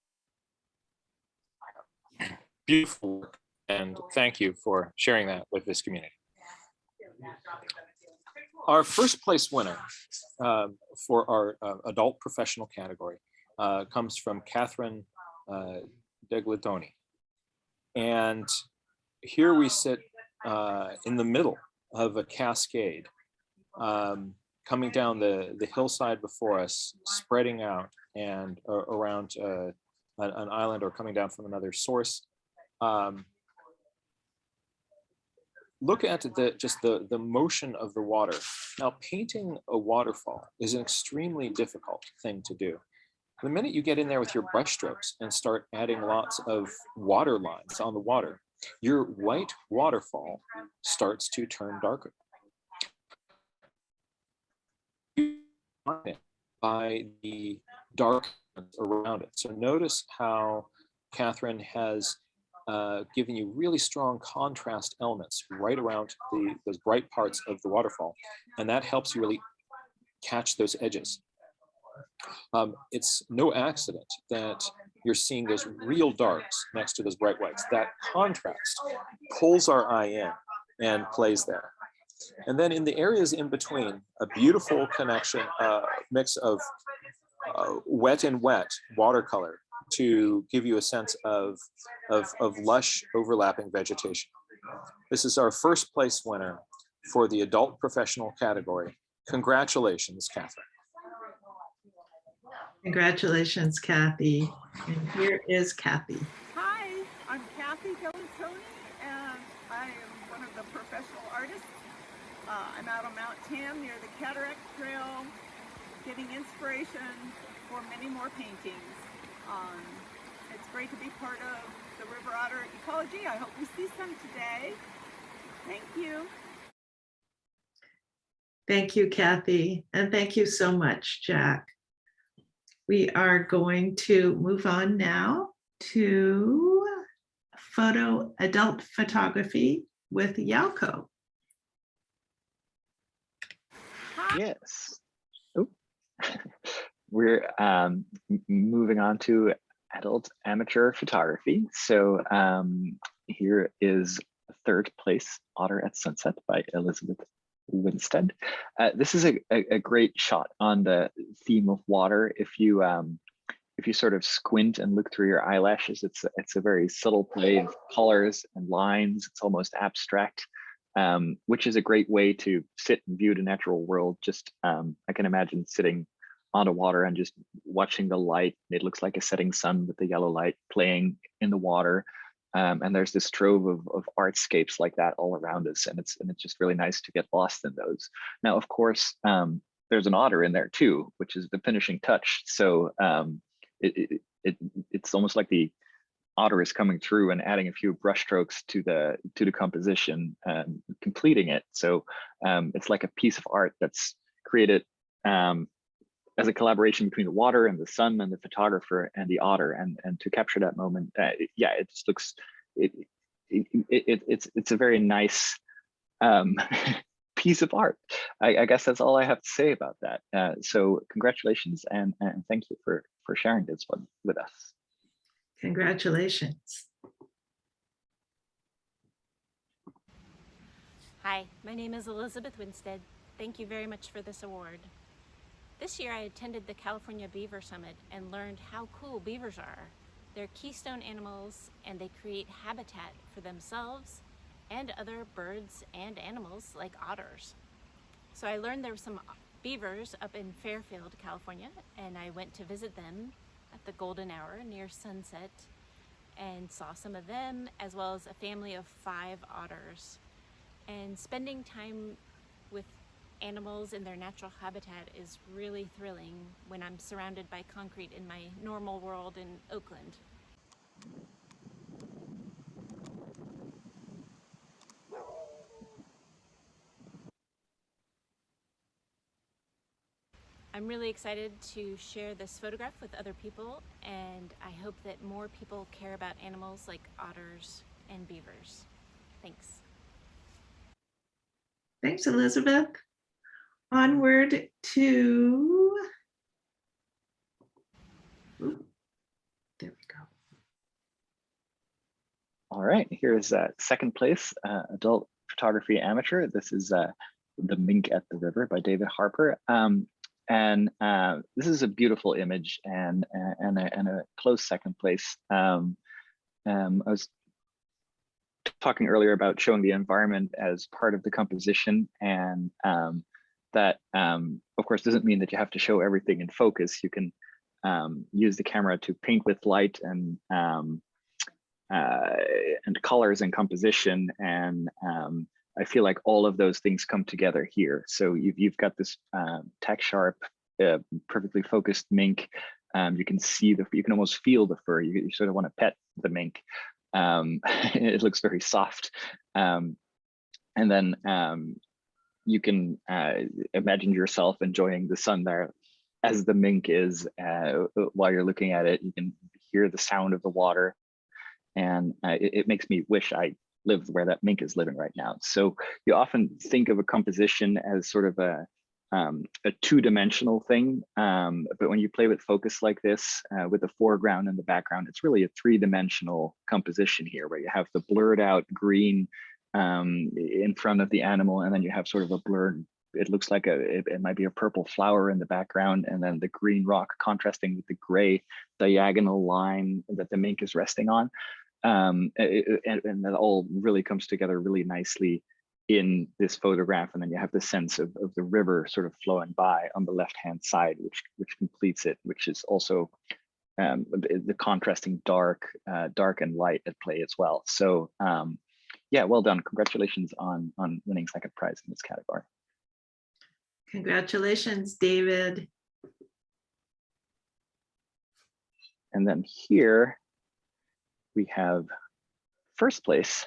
Beautiful work, and thank you for sharing that with this community. Our first place winner for our adult professional category comes from Catherine Deglatoni. And here we sit in the middle of a cascade coming down the hillside before us, spreading out and around an island or coming down from another source. Look at the motion of the water. Now, painting a waterfall is an extremely difficult thing to do. The minute you get in there with your brush strokes and start adding lots of water lines on the water, your white waterfall starts to turn darker by the dark around it. So notice how Catherine has given you really strong contrast elements right around those bright parts of the waterfall. And that helps you really catch those edges. It's no accident that you're seeing those real darks next to those bright whites. That contrast pulls our eye in and plays there. And then in the areas in between, a beautiful connection, mix of wet and wet watercolor to give you a sense of lush overlapping vegetation. This is our first place winner for the adult professional category. Congratulations, Catherine. Congratulations, Kathy. And here is Kathy. Hi, I'm Kathy Galantoni, and I am one of the professional artists. I'm out on Mount Tam near the Cataract Trail, getting inspiration for many more paintings. It's great to be part of the River Otter ecology. I hope we see some today. Thank you. Thank you, Kathy. And thank you so much, Jack. We are going to move on now to adult photography with Yauko. Yes. Oh. We're moving on to adult amateur photography. So here is third place, Otter at Sunset by Elizabeth Winstead. This is a great shot on the theme of water. If you sort of squint and look through your eyelashes, it's a very subtle play of colors and lines. It's almost abstract, which is a great way to sit and view the natural world. Just I can imagine sitting on the water and just watching the light. It looks like a setting sun with the yellow light playing in the water. And there's this trove of artscapes like that all around us, and it's just really nice to get lost in those. Now, of course, there's an otter in there too, which is the finishing touch. So it's almost like the otter is coming through and adding a few brush strokes to the composition and completing it. So it's like a piece of art that's created as a collaboration between the water and the sun and the photographer and the otter, and to capture that moment, yeah, it just looks it's a very nice piece of art. I guess that's all I have to say about that. So congratulations and thank you for sharing this one with us. Congratulations. Hi, my name is Elizabeth Winstead. Thank you very much for this award. This year I attended the California Beaver Summit and learned how cool beavers are. They're keystone animals and they create habitat for themselves and other birds and animals like otters. So I learned there were some beavers up in Fairfield, California, and I went to visit them at the golden hour near sunset and saw some of them as well as a family of 5 otters. And spending time with animals in their natural habitat is really thrilling when I'm surrounded by concrete in my normal world in Oakland. I'm really excited to share this photograph with other people, and I hope that more people care about animals like otters and beavers. Thanks. Thanks, Elizabeth. Onward to, ooh, there we go. All right, here's second place, adult photography amateur. This is The Mink at the River by David Harper. And this is a beautiful image and a close second place. I was talking earlier about showing the environment as part of the composition, and that of course doesn't mean that you have to show everything in focus. You can use the camera to paint with light and colors and composition, and I feel like all of those things come together here. So you've got this tack sharp, perfectly focused mink. You can see you can almost feel the fur. You sort of want to pet the mink. It looks very soft. And then you can imagine yourself enjoying the sun there as the mink is while you're looking at it. You can hear the sound of the water, and it makes me wish I lived where that mink is living right now. So you often think of a composition as sort of a two-dimensional thing, but when you play with focus like this, with the foreground and the background, it's really a three-dimensional composition here, where you have the blurred out green in front of the animal, and then you have sort of a blurred, it looks like it might be a purple flower in the background, and then the green rock contrasting with the gray diagonal line that the mink is resting on. And that all really comes together really nicely in this photograph. And then you have the sense of the river sort of flowing by on the left-hand side, which completes it, which is also the contrasting dark and light at play as well. So yeah, well done. Congratulations on winning second prize in this category. Congratulations, David. And then here we have first place,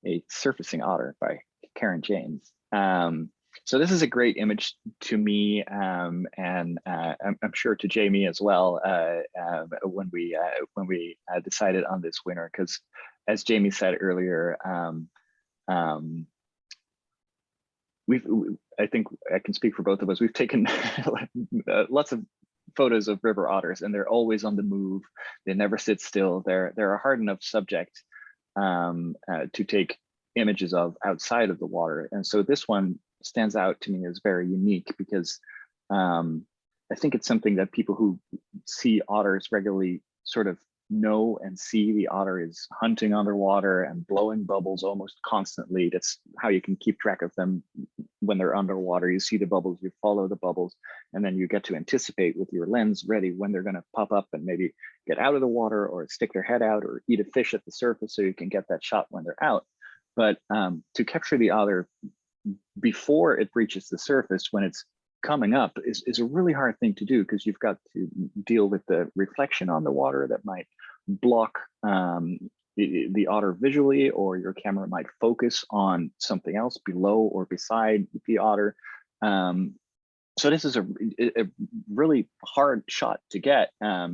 a surfacing otter by Karen James. So this is a great image to me, and I'm sure to Jamie as well, when we decided on this winner, because as Jamie said earlier, I think I can speak for both of us. We've taken lots of photos of river otters, and they're always on the move. They never sit still. They're a hard enough subject to take images of outside of the water. And so this one stands out to me as very unique, because I think it's something that people who see otters regularly sort of know and see. The otter is hunting underwater and blowing bubbles almost constantly. That's how you can keep track of them when they're underwater. You see the bubbles, you follow the bubbles, and then you get to anticipate with your lens ready when they're going to pop up and maybe get out of the water or stick their head out or eat a fish at the surface, so you can get that shot when they're out. But to capture the otter before it reaches the surface, when it's coming up, is a really hard thing to do, because you've got to deal with the reflection on the water that might block the otter visually, or your camera might focus on something else below or beside the otter. So this is a really hard shot to get,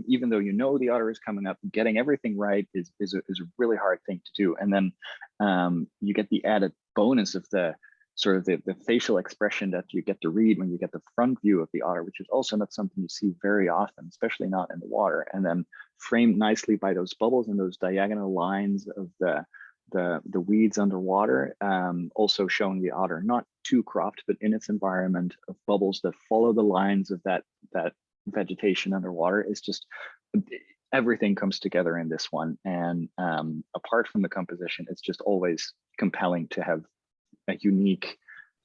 even though you know the otter is coming up. Getting everything right is a really hard thing to do. And then you get the added bonus of the sort of the facial expression that you get to read when you get the front view of the otter, which is also not something you see very often, especially not in the water. And then framed nicely by those bubbles and those diagonal lines of the weeds underwater, also showing the otter not too cropped, but in its environment of bubbles that follow the lines of that vegetation underwater. Is just, everything comes together in this one. And apart from the composition, it's just always compelling to have a unique,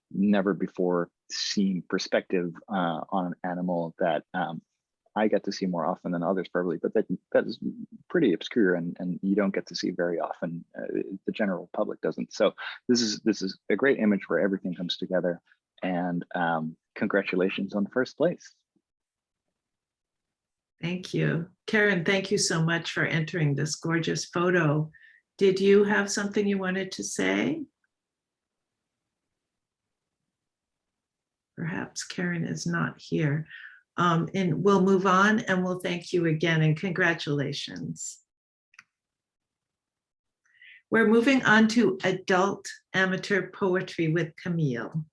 never before seen perspective on an animal that I get to see more often than others probably, but that is pretty obscure and you don't get to see very often. The general public doesn't. So this is a great image where everything comes together, and congratulations on first place. Thank you. Karen, thank you so much for entering this gorgeous photo. Did you have something you wanted to say? Perhaps Karen is not here. And we'll move on, and we'll thank you again, and congratulations. We're moving on to adult amateur poetry with Camille.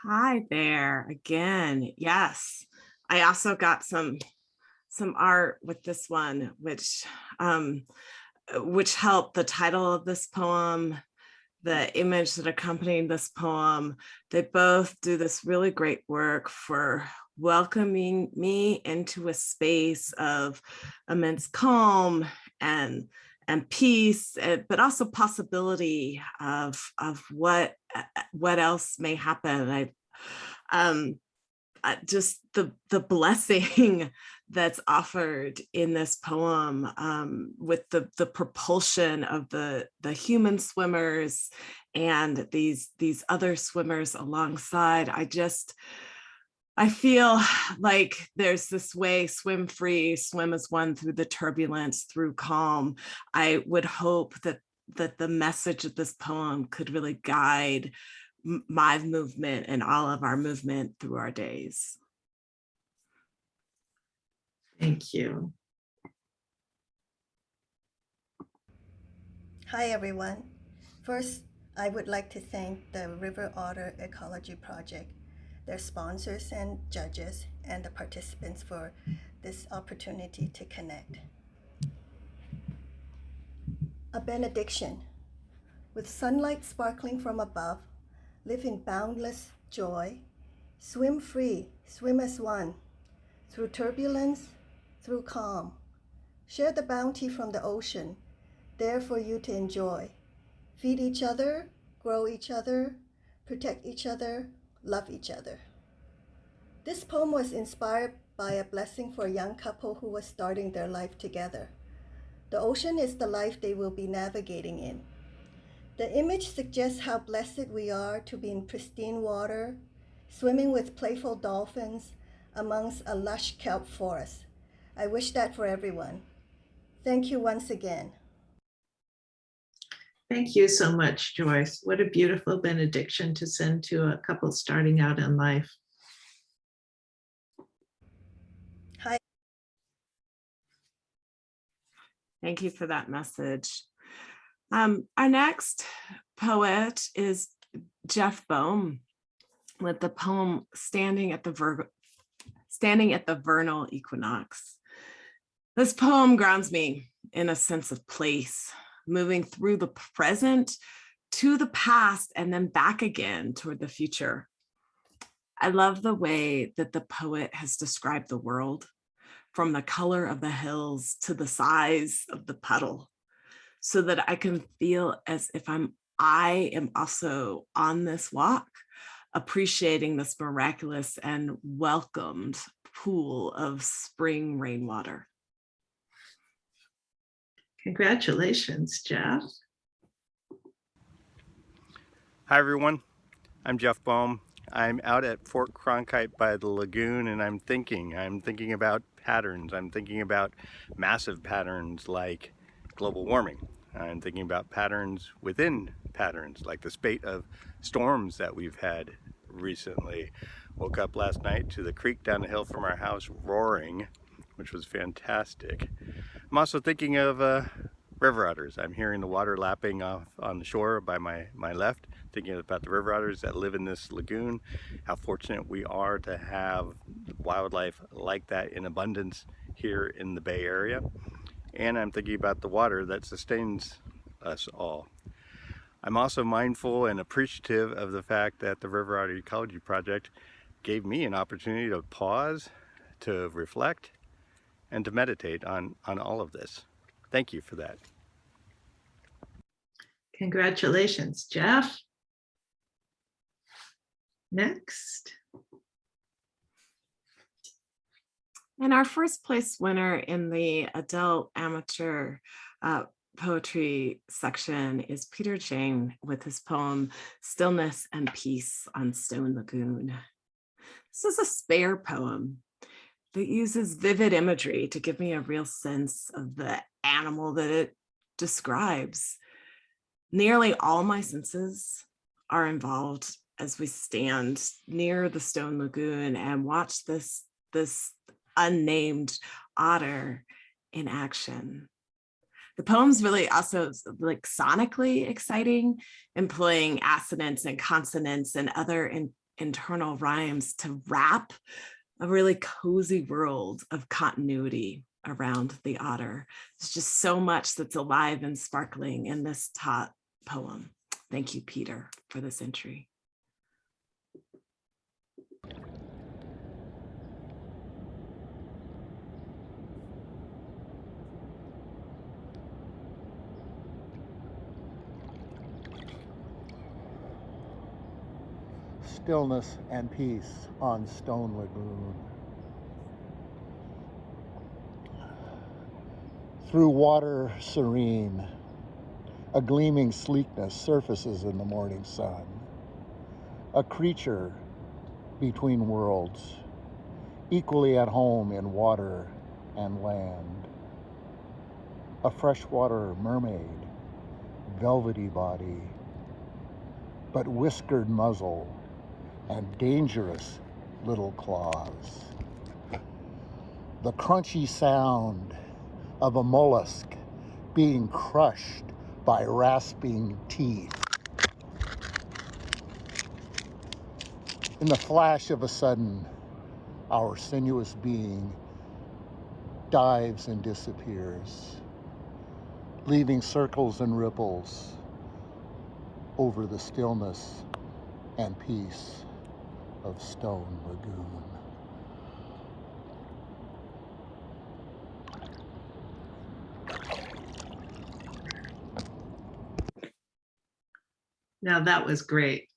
Hi there again. Yes, I also got some art with this one, which helped. The title of this poem the image that accompanied this poem. They both do this really great work for welcoming me into a space of immense calm and peace, but also possibility of what else may happen. Just the blessing that's offered in this poem, with the propulsion of the human swimmers and these other swimmers alongside. I feel like there's this way: swim free, swim as one through the turbulence, through calm. I would hope that the message of this poem could really guide my movement and all of our movement through our days. Thank you. Hi, everyone. First, I would like to thank the River Otter Ecology Project, their sponsors and judges, and the participants for this opportunity to connect. A benediction. With sunlight sparkling from above, live in boundless joy, swim free, swim as one, through turbulence, through calm. Share the bounty from the ocean, there for you to enjoy. Feed each other, grow each other, protect each other, love each other. This poem was inspired by a blessing for a young couple who was starting their life together. The ocean is the life they will be navigating in. The image suggests how blessed we are to be in pristine water, swimming with playful dolphins amongst a lush kelp forest. I wish that for everyone. Thank you once again. Thank you so much, Joyce. What a beautiful benediction to send to a couple starting out in life. Hi. Thank you for that message. Our next poet is Jeff Boehm with the poem Standing at the Vernal Equinox. This poem grounds me in a sense of place, moving through the present to the past and then back again toward the future. I love the way that the poet has described the world, from the color of the hills to the size of the puddle, so that I can feel as if I am also on this walk, appreciating this miraculous and welcomed pool of spring rainwater. Congratulations, Jeff. Hi, everyone. I'm Jeff Boehm. I'm out at Fort Cronkite by the lagoon, and I'm thinking about patterns. I'm thinking about massive patterns like global warming. I'm thinking about patterns within patterns, like the spate of storms that we've had recently. Woke up last night to the creek down the hill from our house roaring, which was fantastic. I'm also thinking of river otters. I'm hearing the water lapping off on the shore by my left, thinking about the river otters that live in this lagoon, how fortunate we are to have wildlife like that in abundance here in the Bay Area. And I'm thinking about the water that sustains us all. I'm also mindful and appreciative of the fact that the River Otter Ecology Project gave me an opportunity to pause, to reflect, and to meditate on all of this. Thank you for that. Congratulations, Jeff. Next. And our first place winner in the adult amateur poetry section is Peter Jane with his poem Stillness and Peace on Stone Lagoon. This is a spare poem that uses vivid imagery to give me a real sense of the animal that it describes. Nearly all my senses are involved as we stand near the Stone Lagoon and watch this unnamed otter in action. The poem's really also like sonically exciting, employing assonance and consonants and other internal rhymes to wrap a really cozy world of continuity around the otter. There's just so much that's alive and sparkling in this top poem. Thank you, Peter, for this entry. Stillness and peace on Stone Lagoon. Through water serene, a gleaming sleekness surfaces in the morning sun. A creature between worlds, equally at home in water and land. A freshwater mermaid, velvety body, but whiskered muzzle and dangerous little claws. The crunchy sound of a mollusk being crushed by rasping teeth. In the flash of a sudden, our sinuous being dives and disappears, leaving circles and ripples over the stillness and peace of Stone Lagoon. Now that was great.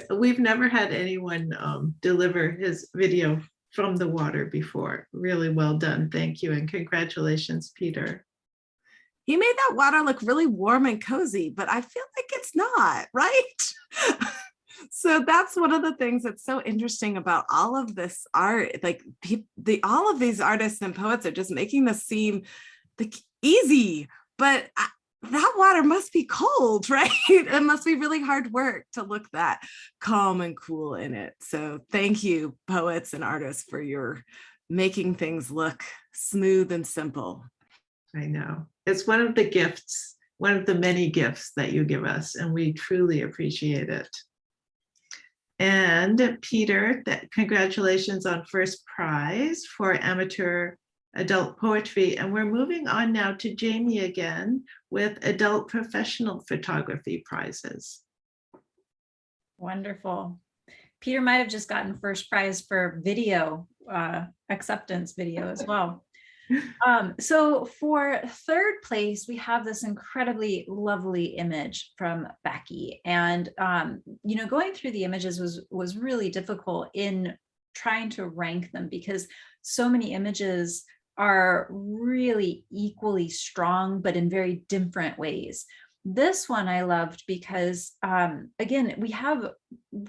We've never had anyone deliver his video from the water before. Really well done. Thank you. And congratulations, Peter. He made that water look really warm and cozy, but I feel like it's not, right? So that's one of the things that's so interesting about all of this art. Like all of these artists and poets are just making this seem like easy, but that water must be cold, right? It must be really hard work to look that calm and cool in it. So thank you, poets and artists, for your making things look smooth and simple. I know. It's one of the gifts, one of the many gifts that you give us, and we truly appreciate it. And Peter, congratulations on first prize for amateur adult poetry. And we're moving on now to Jamie again with adult professional photography prizes. Wonderful. Peter might have just gotten first prize for video, acceptance video as well. So for third place, we have this incredibly lovely image from Becky. And, going through the images was really difficult in trying to rank them because so many images are really equally strong, but in very different ways. This one I loved because, again, we have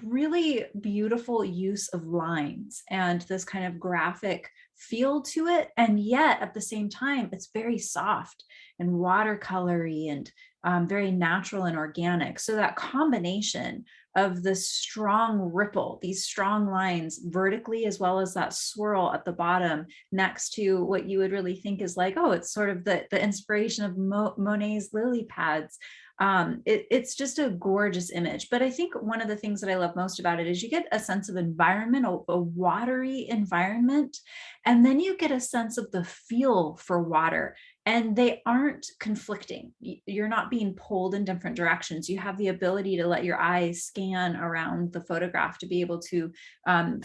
really beautiful use of lines and this kind of graphic feel to it. And yet at the same time, it's very soft and watercolory and very natural and organic. So that combination of the strong ripple, these strong lines vertically, as well as that swirl at the bottom next to what you would really think is like, oh, it's sort of the inspiration of Monet's lily pads. It's just a gorgeous image. But I think one of the things that I love most about it is you get a sense of environment, a watery environment, and then you get a sense of the feel for water. And they aren't conflicting. You're not being pulled in different directions. You have the ability to let your eyes scan around the photograph to be able to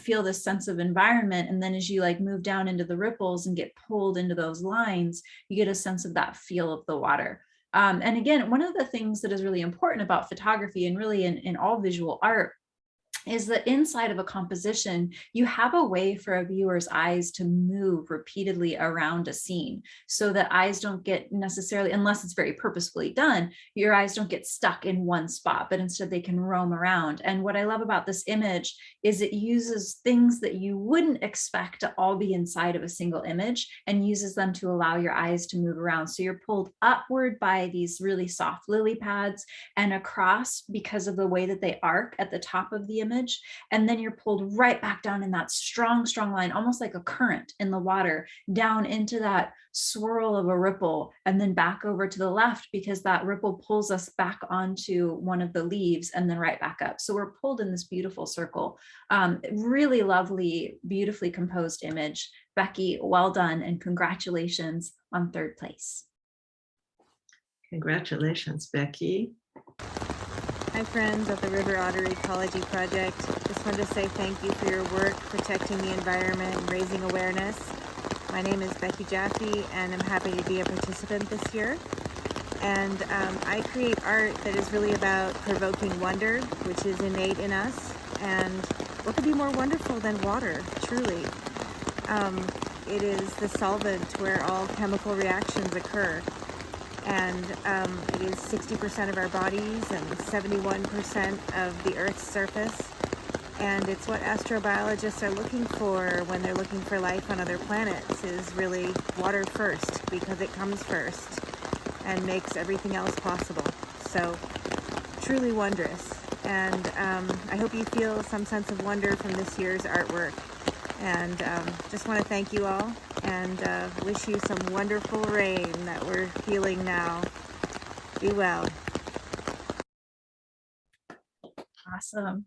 feel this sense of environment. And then as you move down into the ripples and get pulled into those lines, you get a sense of that feel of the water. And again, one of the things that is really important about photography and really in all visual art is that inside of a composition, you have a way for a viewer's eyes to move repeatedly around a scene so that eyes don't get necessarily, unless it's very purposefully done, your eyes don't get stuck in one spot, but instead they can roam around. And what I love about this image is it uses things that you wouldn't expect to all be inside of a single image and uses them to allow your eyes to move around. So you're pulled upward by these really soft lily pads and across because of the way that they arc at the top of the image. And then you're pulled right back down in that strong line, almost like a current in the water, down into that swirl of a ripple, and then back over to the left because that ripple pulls us back onto one of the leaves and then right back up. So we're pulled in this beautiful circle. Really lovely, beautifully composed image. Becky, well done and congratulations on third place. Congratulations, Becky. Hi friends at the River Otter Ecology Project. Just wanted to say thank you for your work protecting the environment and raising awareness. My name is Becky Jaffe and I'm happy to be a participant this year. And I create art that is really about provoking wonder, which is innate in us. And what could be more wonderful than water, truly? It is the solvent where all chemical reactions occur. And it is 60% of our bodies and 71% of the Earth's surface. And it's what astrobiologists are looking for when they're looking for life on other planets, is really water first, because it comes first and makes everything else possible. So truly wondrous. And I hope you feel some sense of wonder from this year's artwork. And just want to thank you all and wish you some wonderful rain that we're feeling now. Be well. Awesome.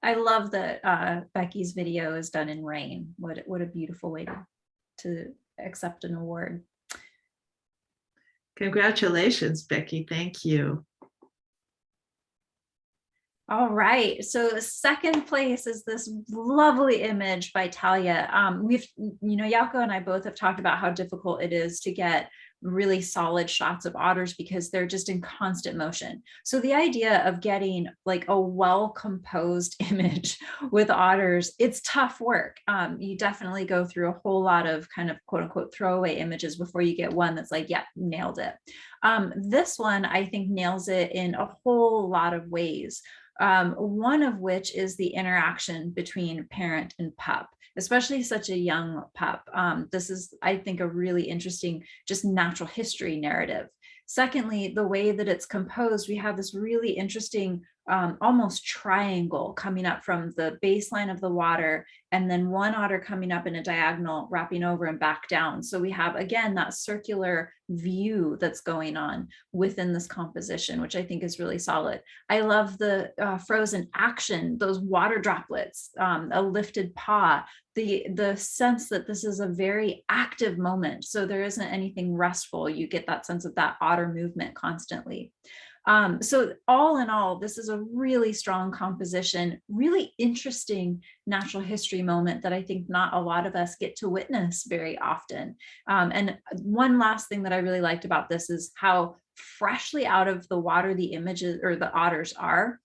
I love that Becky's video is done in rain. What a beautiful way to accept an award. Congratulations, Becky. Thank you. All right, so second place is this lovely image by Talia. Yauko and I both have talked about how difficult it is to get really solid shots of otters because they're just in constant motion. So the idea of getting like a well-composed image with otters, it's tough work. You definitely go through a whole lot of kind of quote unquote throwaway images before you get one that's like, yeah, nailed it. This one I think nails it in a whole lot of ways. One of which is the interaction between parent and pup, especially such a young pup. This is, I think, a really interesting, just natural history narrative. Secondly, the way that it's composed, we have this really interesting, almost triangle coming up from the baseline of the water, and then one otter coming up in a diagonal, wrapping over and back down. So we have, again, that circular view that's going on within this composition, which I think is really solid. I love the frozen action, those water droplets, a lifted paw, the sense that this is a very active moment. So there isn't anything restful. You get that sense of that otter movement constantly. So all in all, this is a really strong composition, really interesting natural history moment that I think not a lot of us get to witness very often. And one last thing that I really liked about this is how freshly out of the water the images or the otters are.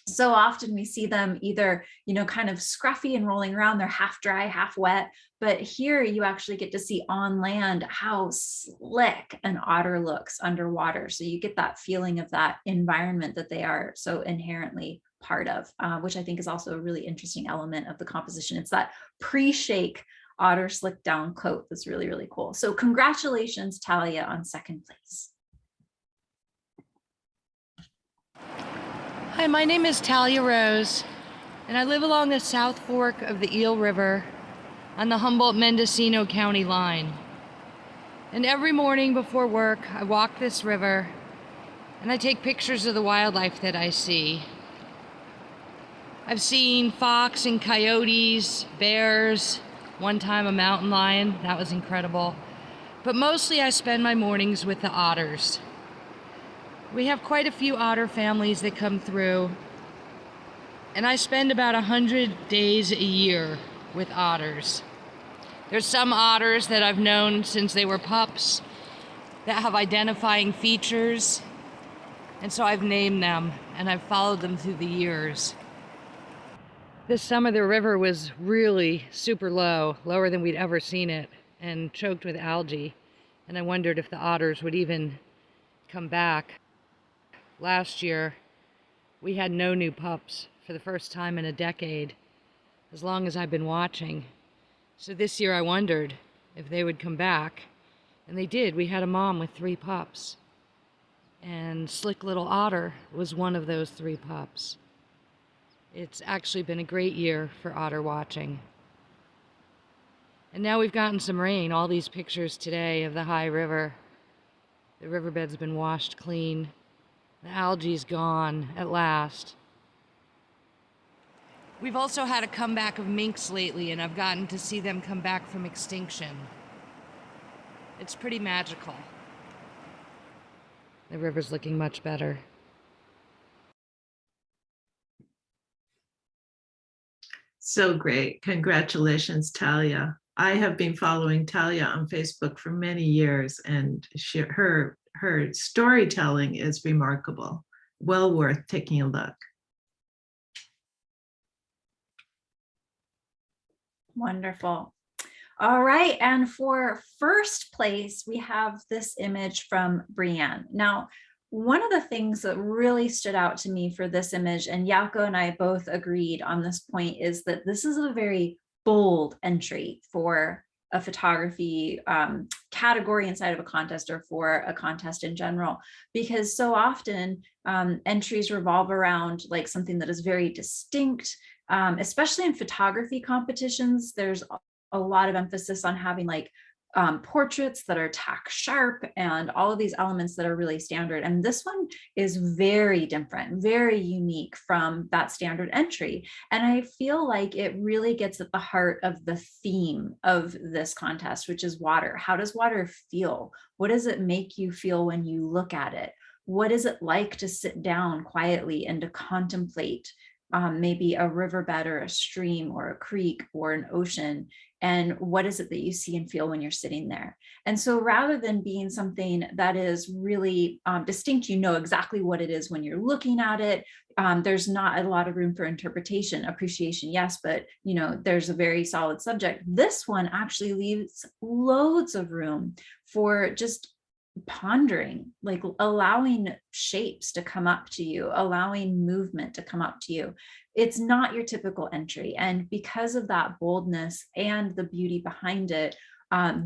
So often we see them either, kind of scruffy and rolling around, they're half dry, half wet. But here you actually get to see on land how slick an otter looks underwater. So you get that feeling of that environment that they are so inherently part of, which I think is also a really interesting element of the composition. It's that pre-shake otter slick down coat that's really, really cool. So congratulations, Talia, on second place. Hi, my name is Talia Rose, and I live along the South Fork of the Eel River on the Humboldt-Mendocino County line. And every morning before work, I walk this river, and I take pictures of the wildlife that I see. I've seen fox and coyotes, bears, one time a mountain lion, that was incredible. But mostly I spend my mornings with the otters. We have quite a few otter families that come through, and I spend about 100 days a year with otters. There's some otters that I've known since they were pups that have identifying features, and so I've named them and I've followed them through the years. This summer the river was really super low, lower than we'd ever seen it, and choked with algae, and I wondered if the otters would even come back. Last year, we had no new pups for the first time in a decade, as long as I've been watching. So this year I wondered if they would come back, and they did. We had a mom with 3 pups, and Slick Little Otter was one of those 3 pups. It's actually been a great year for otter watching. And now we've gotten some rain. All these pictures today of the high river. The riverbed's been washed clean. The algae's gone at last. We've also had a comeback of minks lately, and I've gotten to see them come back from extinction. It's pretty magical. The river's looking much better. So great. Congratulations, Talia. I have been following Talia on Facebook for many years, and her storytelling is remarkable. Well worth taking a look. Wonderful. All right, and for first place, we have this image from Brianne. Now, one of the things that really stood out to me for this image, and Jaakko and I both agreed on this point, is that this is a very bold entry for a photography category inside of a contest, or for a contest in general, because so often entries revolve around like something that is very distinct, especially in photography competitions. There's a lot of emphasis on having like portraits that are tack sharp and all of these elements that are really standard. And this one is very different, very unique from that standard entry. And I feel like it really gets at the heart of the theme of this contest, which is water. How does water feel? What does it make you feel when you look at it? What is it like to sit down quietly and to contemplate maybe a riverbed or a stream or a creek or an ocean? And what is it that you see and feel when you're sitting there? And so rather than being something that is really distinct, you know exactly what it is when you're looking at it. There's not a lot of room for interpretation. Appreciation, yes, but you know, there's a very solid subject. This one actually leaves loads of room for just pondering, like allowing shapes to come up to you, allowing movement to come up to you. It's not your typical entry. And because of that boldness and the beauty behind it,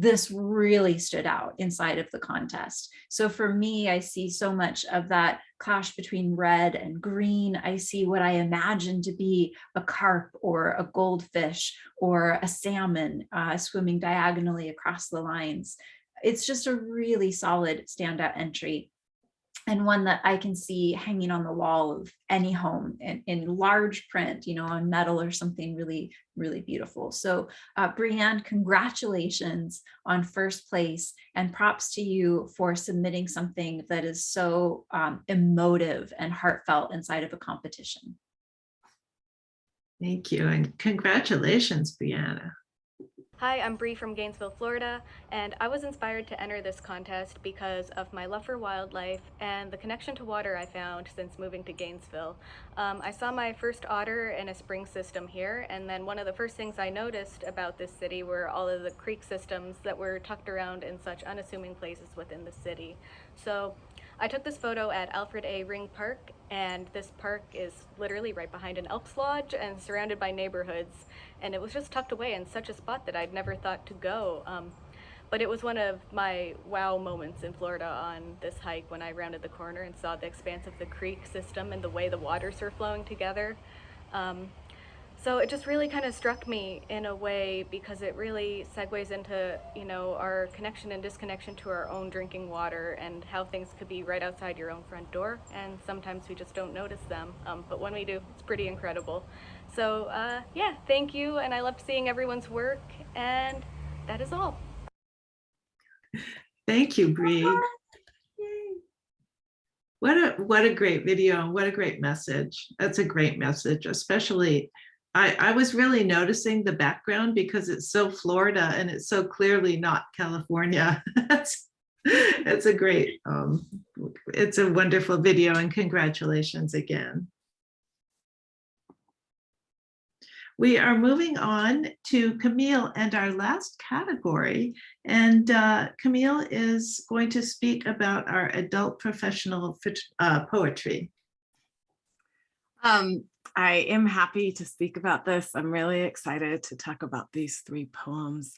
this really stood out inside of the contest. So for me, I see so much of that clash between red and green. I see what I imagine to be a carp or a goldfish or a salmon swimming diagonally across the lines. It's just a really solid standout entry, and one that I can see hanging on the wall of any home in large print, you know, on metal or something really, really beautiful. So Brianne, congratulations on first place, and props to you for submitting something that is so emotive and heartfelt inside of a competition. Thank you, and congratulations, Brianna. Hi, I'm Bree from Gainesville, Florida, and I was inspired to enter this contest because of my love for wildlife and the connection to water I found since moving to Gainesville. I saw my first otter in a spring system here, and then one of the first things I noticed about this city were all of the creek systems that were tucked around in such unassuming places within the city. So I took this photo at Alfred A. Ring Park, and this park is literally right behind an Elks Lodge and surrounded by neighborhoods. And it was just tucked away in such a spot that I'd never thought to go. But it was one of my wow moments in Florida on this hike when I rounded the corner and saw the expanse of the creek system and the way the waters were flowing together. So it just really kind of struck me in a way, because it really segues into, you know, our connection and disconnection to our own drinking water, and how things could be right outside your own front door, and sometimes we just don't notice them. But when we do, it's pretty incredible. So yeah, thank you, and I loved seeing everyone's work, and that is all. Thank you, Bree. What a great video, and what a great message. That's a great message, especially I was really noticing the background because it's so Florida and it's so clearly not California. It's a great, it's a wonderful video, and congratulations again. We are moving on to Camille and our last category. And Camille is going to speak about our adult professional poetry. I am happy to speak about this. I'm really excited to talk about these three poems.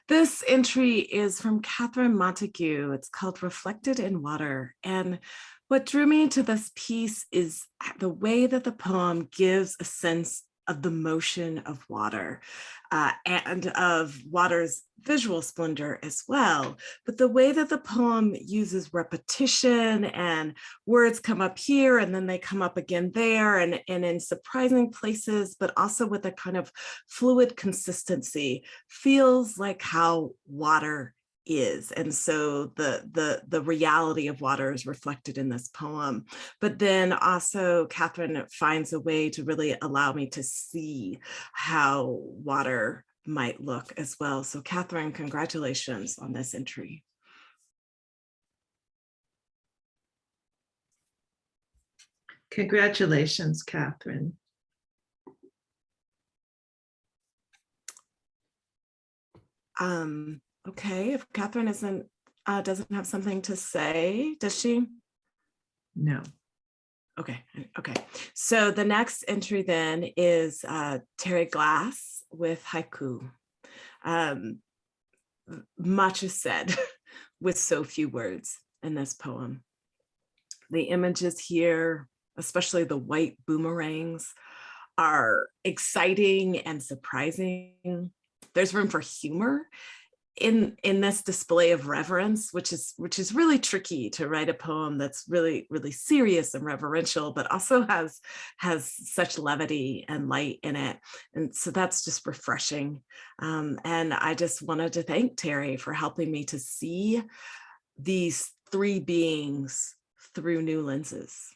This entry is from Catherine Montague. It's called Reflected in Water. And what drew me to this piece is the way that the poem gives a sense of the motion of water and of water's visual splendor as well. But the way that the poem uses repetition, and words come up here and then they come up again there, and in surprising places, but also with a kind of fluid consistency, feels like how water is. And so the reality of water is reflected in this poem. But then also Catherine finds a way to really allow me to see how water might look as well. So Catherine, congratulations on this entry. Congratulations, Catherine. Okay, if Catherine doesn't have something to say, does she? No. Okay. So the next entry then is Terry Glass with haiku. Much is said with so few words in this poem. The images here, especially the white boomerangs, are exciting and surprising. There's room for humor in this display of reverence, which is really tricky to write a poem that's really, really serious and reverential, but also has such levity and light in it. And so that's just refreshing. And I just wanted to thank Terry for helping me to see these three beings through new lenses.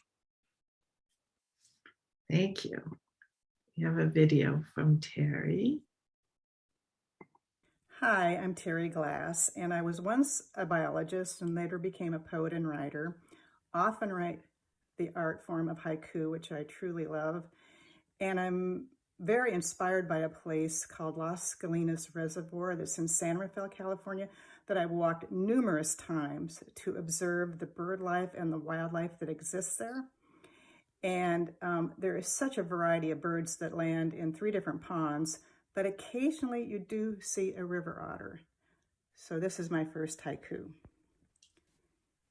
Thank you. We have a video from Terry. Hi, I'm Terry Glass, and I was once a biologist and later became a poet and writer. Often write the art form of haiku, which I truly love. And I'm very inspired by a place called Las Galinas Reservoir that's in San Rafael, California, that I've walked numerous times to observe the bird life and the wildlife that exists there. And there is such a variety of birds that land in 3 different ponds, but occasionally you do see a river otter. So this is my first haiku.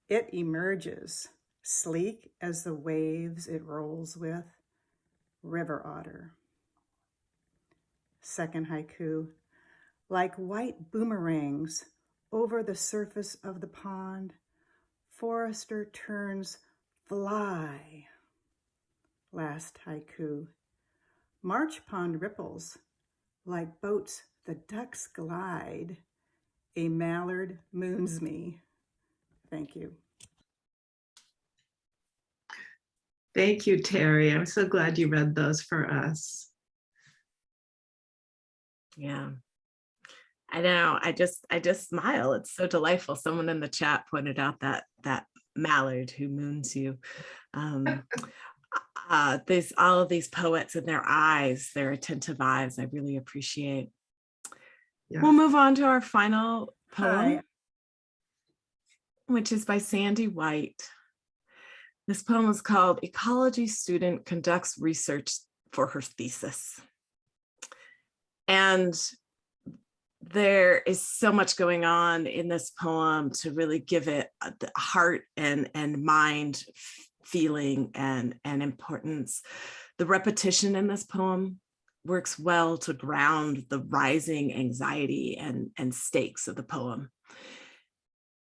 It emerges, sleek as the waves it rolls with, river otter. Second haiku, like white boomerangs over the surface of the pond, forester turns fly. Last haiku, March pond ripples, like boats the ducks glide, a mallard moons me. Thank you. Thank you, Terry. I'm so glad you read those for us. Yeah, I know. I just smile. It's so delightful. Someone in the chat pointed out that mallard who moons you. All of these poets and their eyes, their attentive eyes, I really appreciate. Yeah. We'll move on to our final poem, which is by Sandy White. This poem is called Ecology Student Conducts Research for Her Thesis. And there is so much going on in this poem to really give it the heart and mind feeling and importance. The repetition in this poem works well to ground the rising anxiety and stakes of the poem.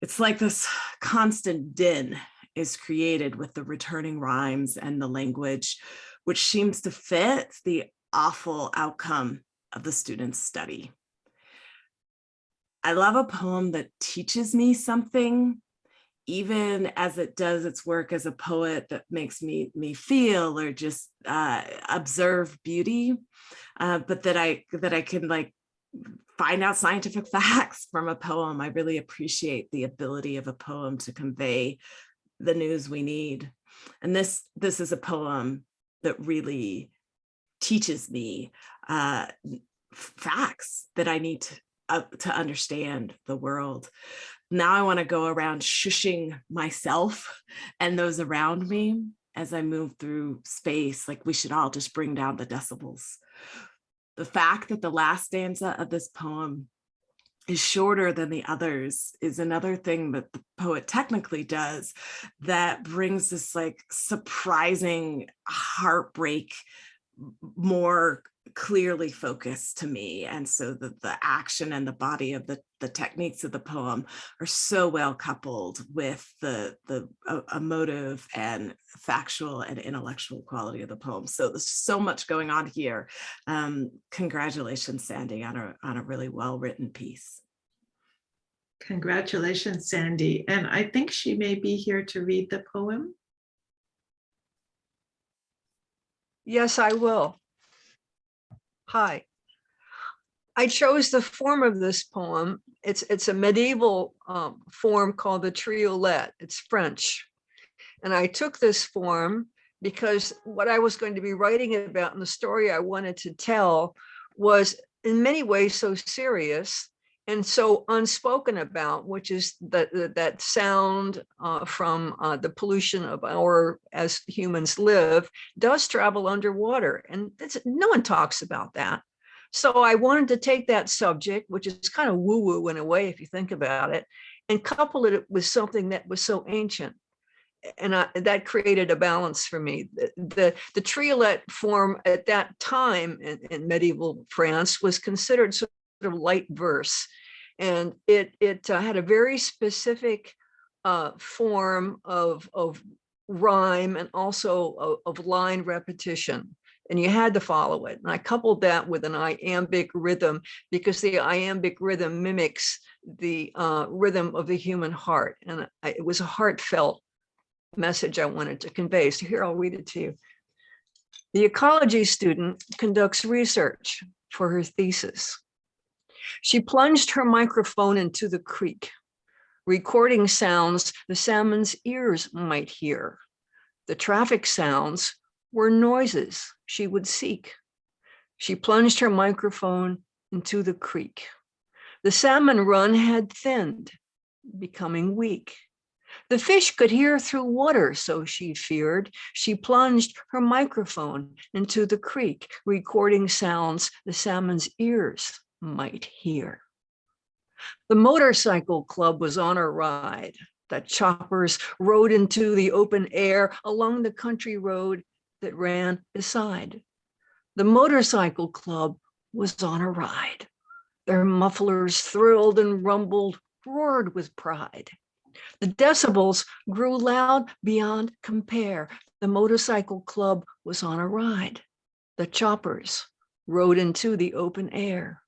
It's like this constant din is created with the returning rhymes and the language, which seems to fit the awful outcome of the student's study. I love a poem that teaches me something, even as it does its work as a poet that makes me feel or just observe beauty, but that I can like find out scientific facts from a poem. I really appreciate the ability of a poem to convey the news we need. And this is a poem that really teaches me facts that I need to understand the world. Now I want to go around shushing myself and those around me as I move through space. Like we should all just bring down the decibels. The fact that the last stanza of this poem is shorter than the others is another thing that the poet technically does that brings this like surprising heartbreak more clearly focused to me. And so the action and the body of the techniques of the poem are so well coupled with the emotive and factual and intellectual quality of the poem. So there's so much going on here. Congratulations, Sandy, on a really well-written piece. Congratulations, Sandy. And I think she may be here to read the poem. Yes, I will. Hi. I chose the form of this poem. It's a medieval form called the triolet. It's French. And I took this form because what I was going to be writing about and the story I wanted to tell was in many ways so serious and so unspoken about, which is that sound from the pollution of our, as humans live, does travel underwater. And no one talks about that. So I wanted to take that subject, which is kind of woo-woo in a way, if you think about it, and couple it with something that was so ancient. And that created a balance for me. The triolet form at that time in medieval France was considered sort of light verse. And it had a very specific form of rhyme and also of line repetition. And you had to follow it. And I coupled that with an iambic rhythm because the iambic rhythm mimics the rhythm of the human heart. And it was a heartfelt message I wanted to convey. So here, I'll read it to you. The ecology student conducts research for her thesis. She plunged her microphone into the creek, recording sounds the salmon's ears might hear. The traffic sounds were noises she would seek. She plunged her microphone into the creek. The salmon run had thinned, becoming weak. The fish could hear through water, so she feared. She plunged her microphone into the creek, recording sounds the salmon's ears might hear. The motorcycle club was on a ride. The choppers rode into the open air along the country road that ran beside. The motorcycle club was on a ride. Their mufflers thrilled and rumbled, roared with pride. The decibels grew loud beyond compare. The motorcycle club was on a ride. The choppers rode into the open air.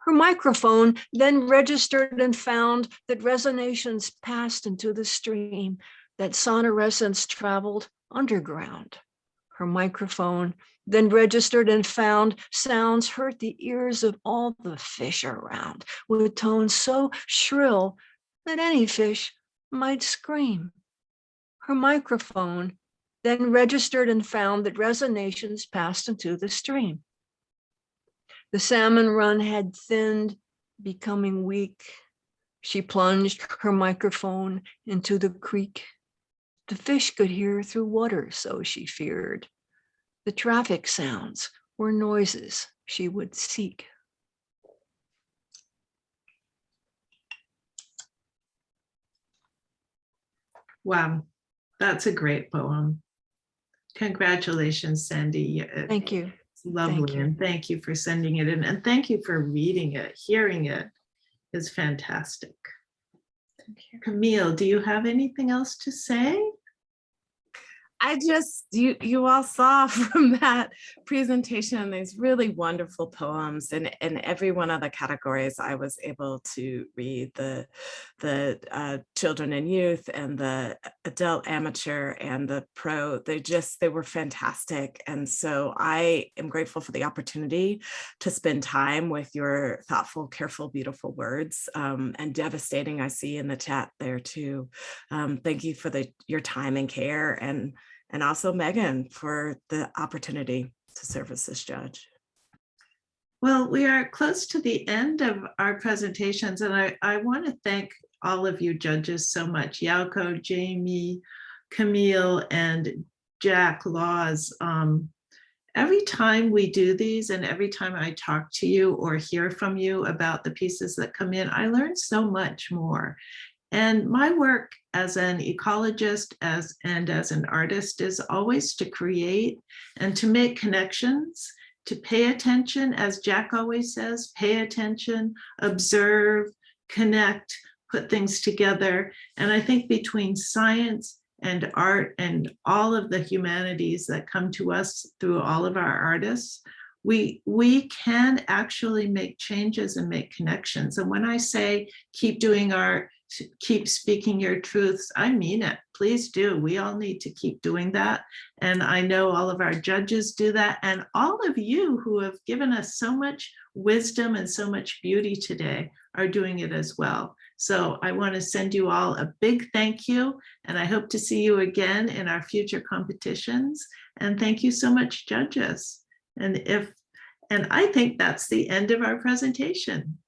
Her microphone then registered and found that resonations passed into the stream, that sonorescence traveled underground. Her microphone then registered and found sounds hurt the ears of all the fish around with tones so shrill that any fish might scream. Her microphone then registered and found that resonations passed into the stream. The salmon run had thinned, becoming weak. She plunged her microphone into the creek. The fish could hear through water, so she feared. The traffic sounds were noises she would seek. Wow, that's a great poem. Congratulations, Sandy. Thank you. It's lovely, and thank you for sending it in, and thank you for reading it. Hearing it is fantastic. Thank you. Camille, do you have anything else to say? You all saw from that presentation these really wonderful poems, and in every one of the categories I was able to read the children and youth and the adult amateur and the pro. They were fantastic, and so I am grateful for the opportunity to spend time with your thoughtful, careful, beautiful words, and devastating I see in the chat there too. Thank you for your time and care, and also Megan for the opportunity to serve as this judge. Well, we are close to the end of our presentations, and I want to thank all of you judges so much. Yauko, Jamie, Camille, and Jack Laws. Every time we do these and every time I talk to you or hear from you about the pieces that come in, I learn so much more. And my work as an ecologist and as an artist is always to create and to make connections, to pay attention, as Jack always says, pay attention, observe, connect, put things together. And I think between science and art and all of the humanities that come to us through all of our artists, we can actually make changes and make connections. And when I say keep doing art, keep speaking your truths, I mean it. Please do. We all need to keep doing that. And I know all of our judges do that. And all of you who have given us so much wisdom and so much beauty today are doing it as well. So I want to send you all a big thank you. And I hope to see you again in our future competitions. And thank you so much, judges. And I think that's the end of our presentation.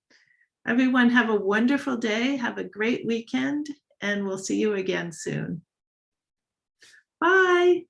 Everyone have a wonderful day, have a great weekend, and we'll see you again soon. Bye.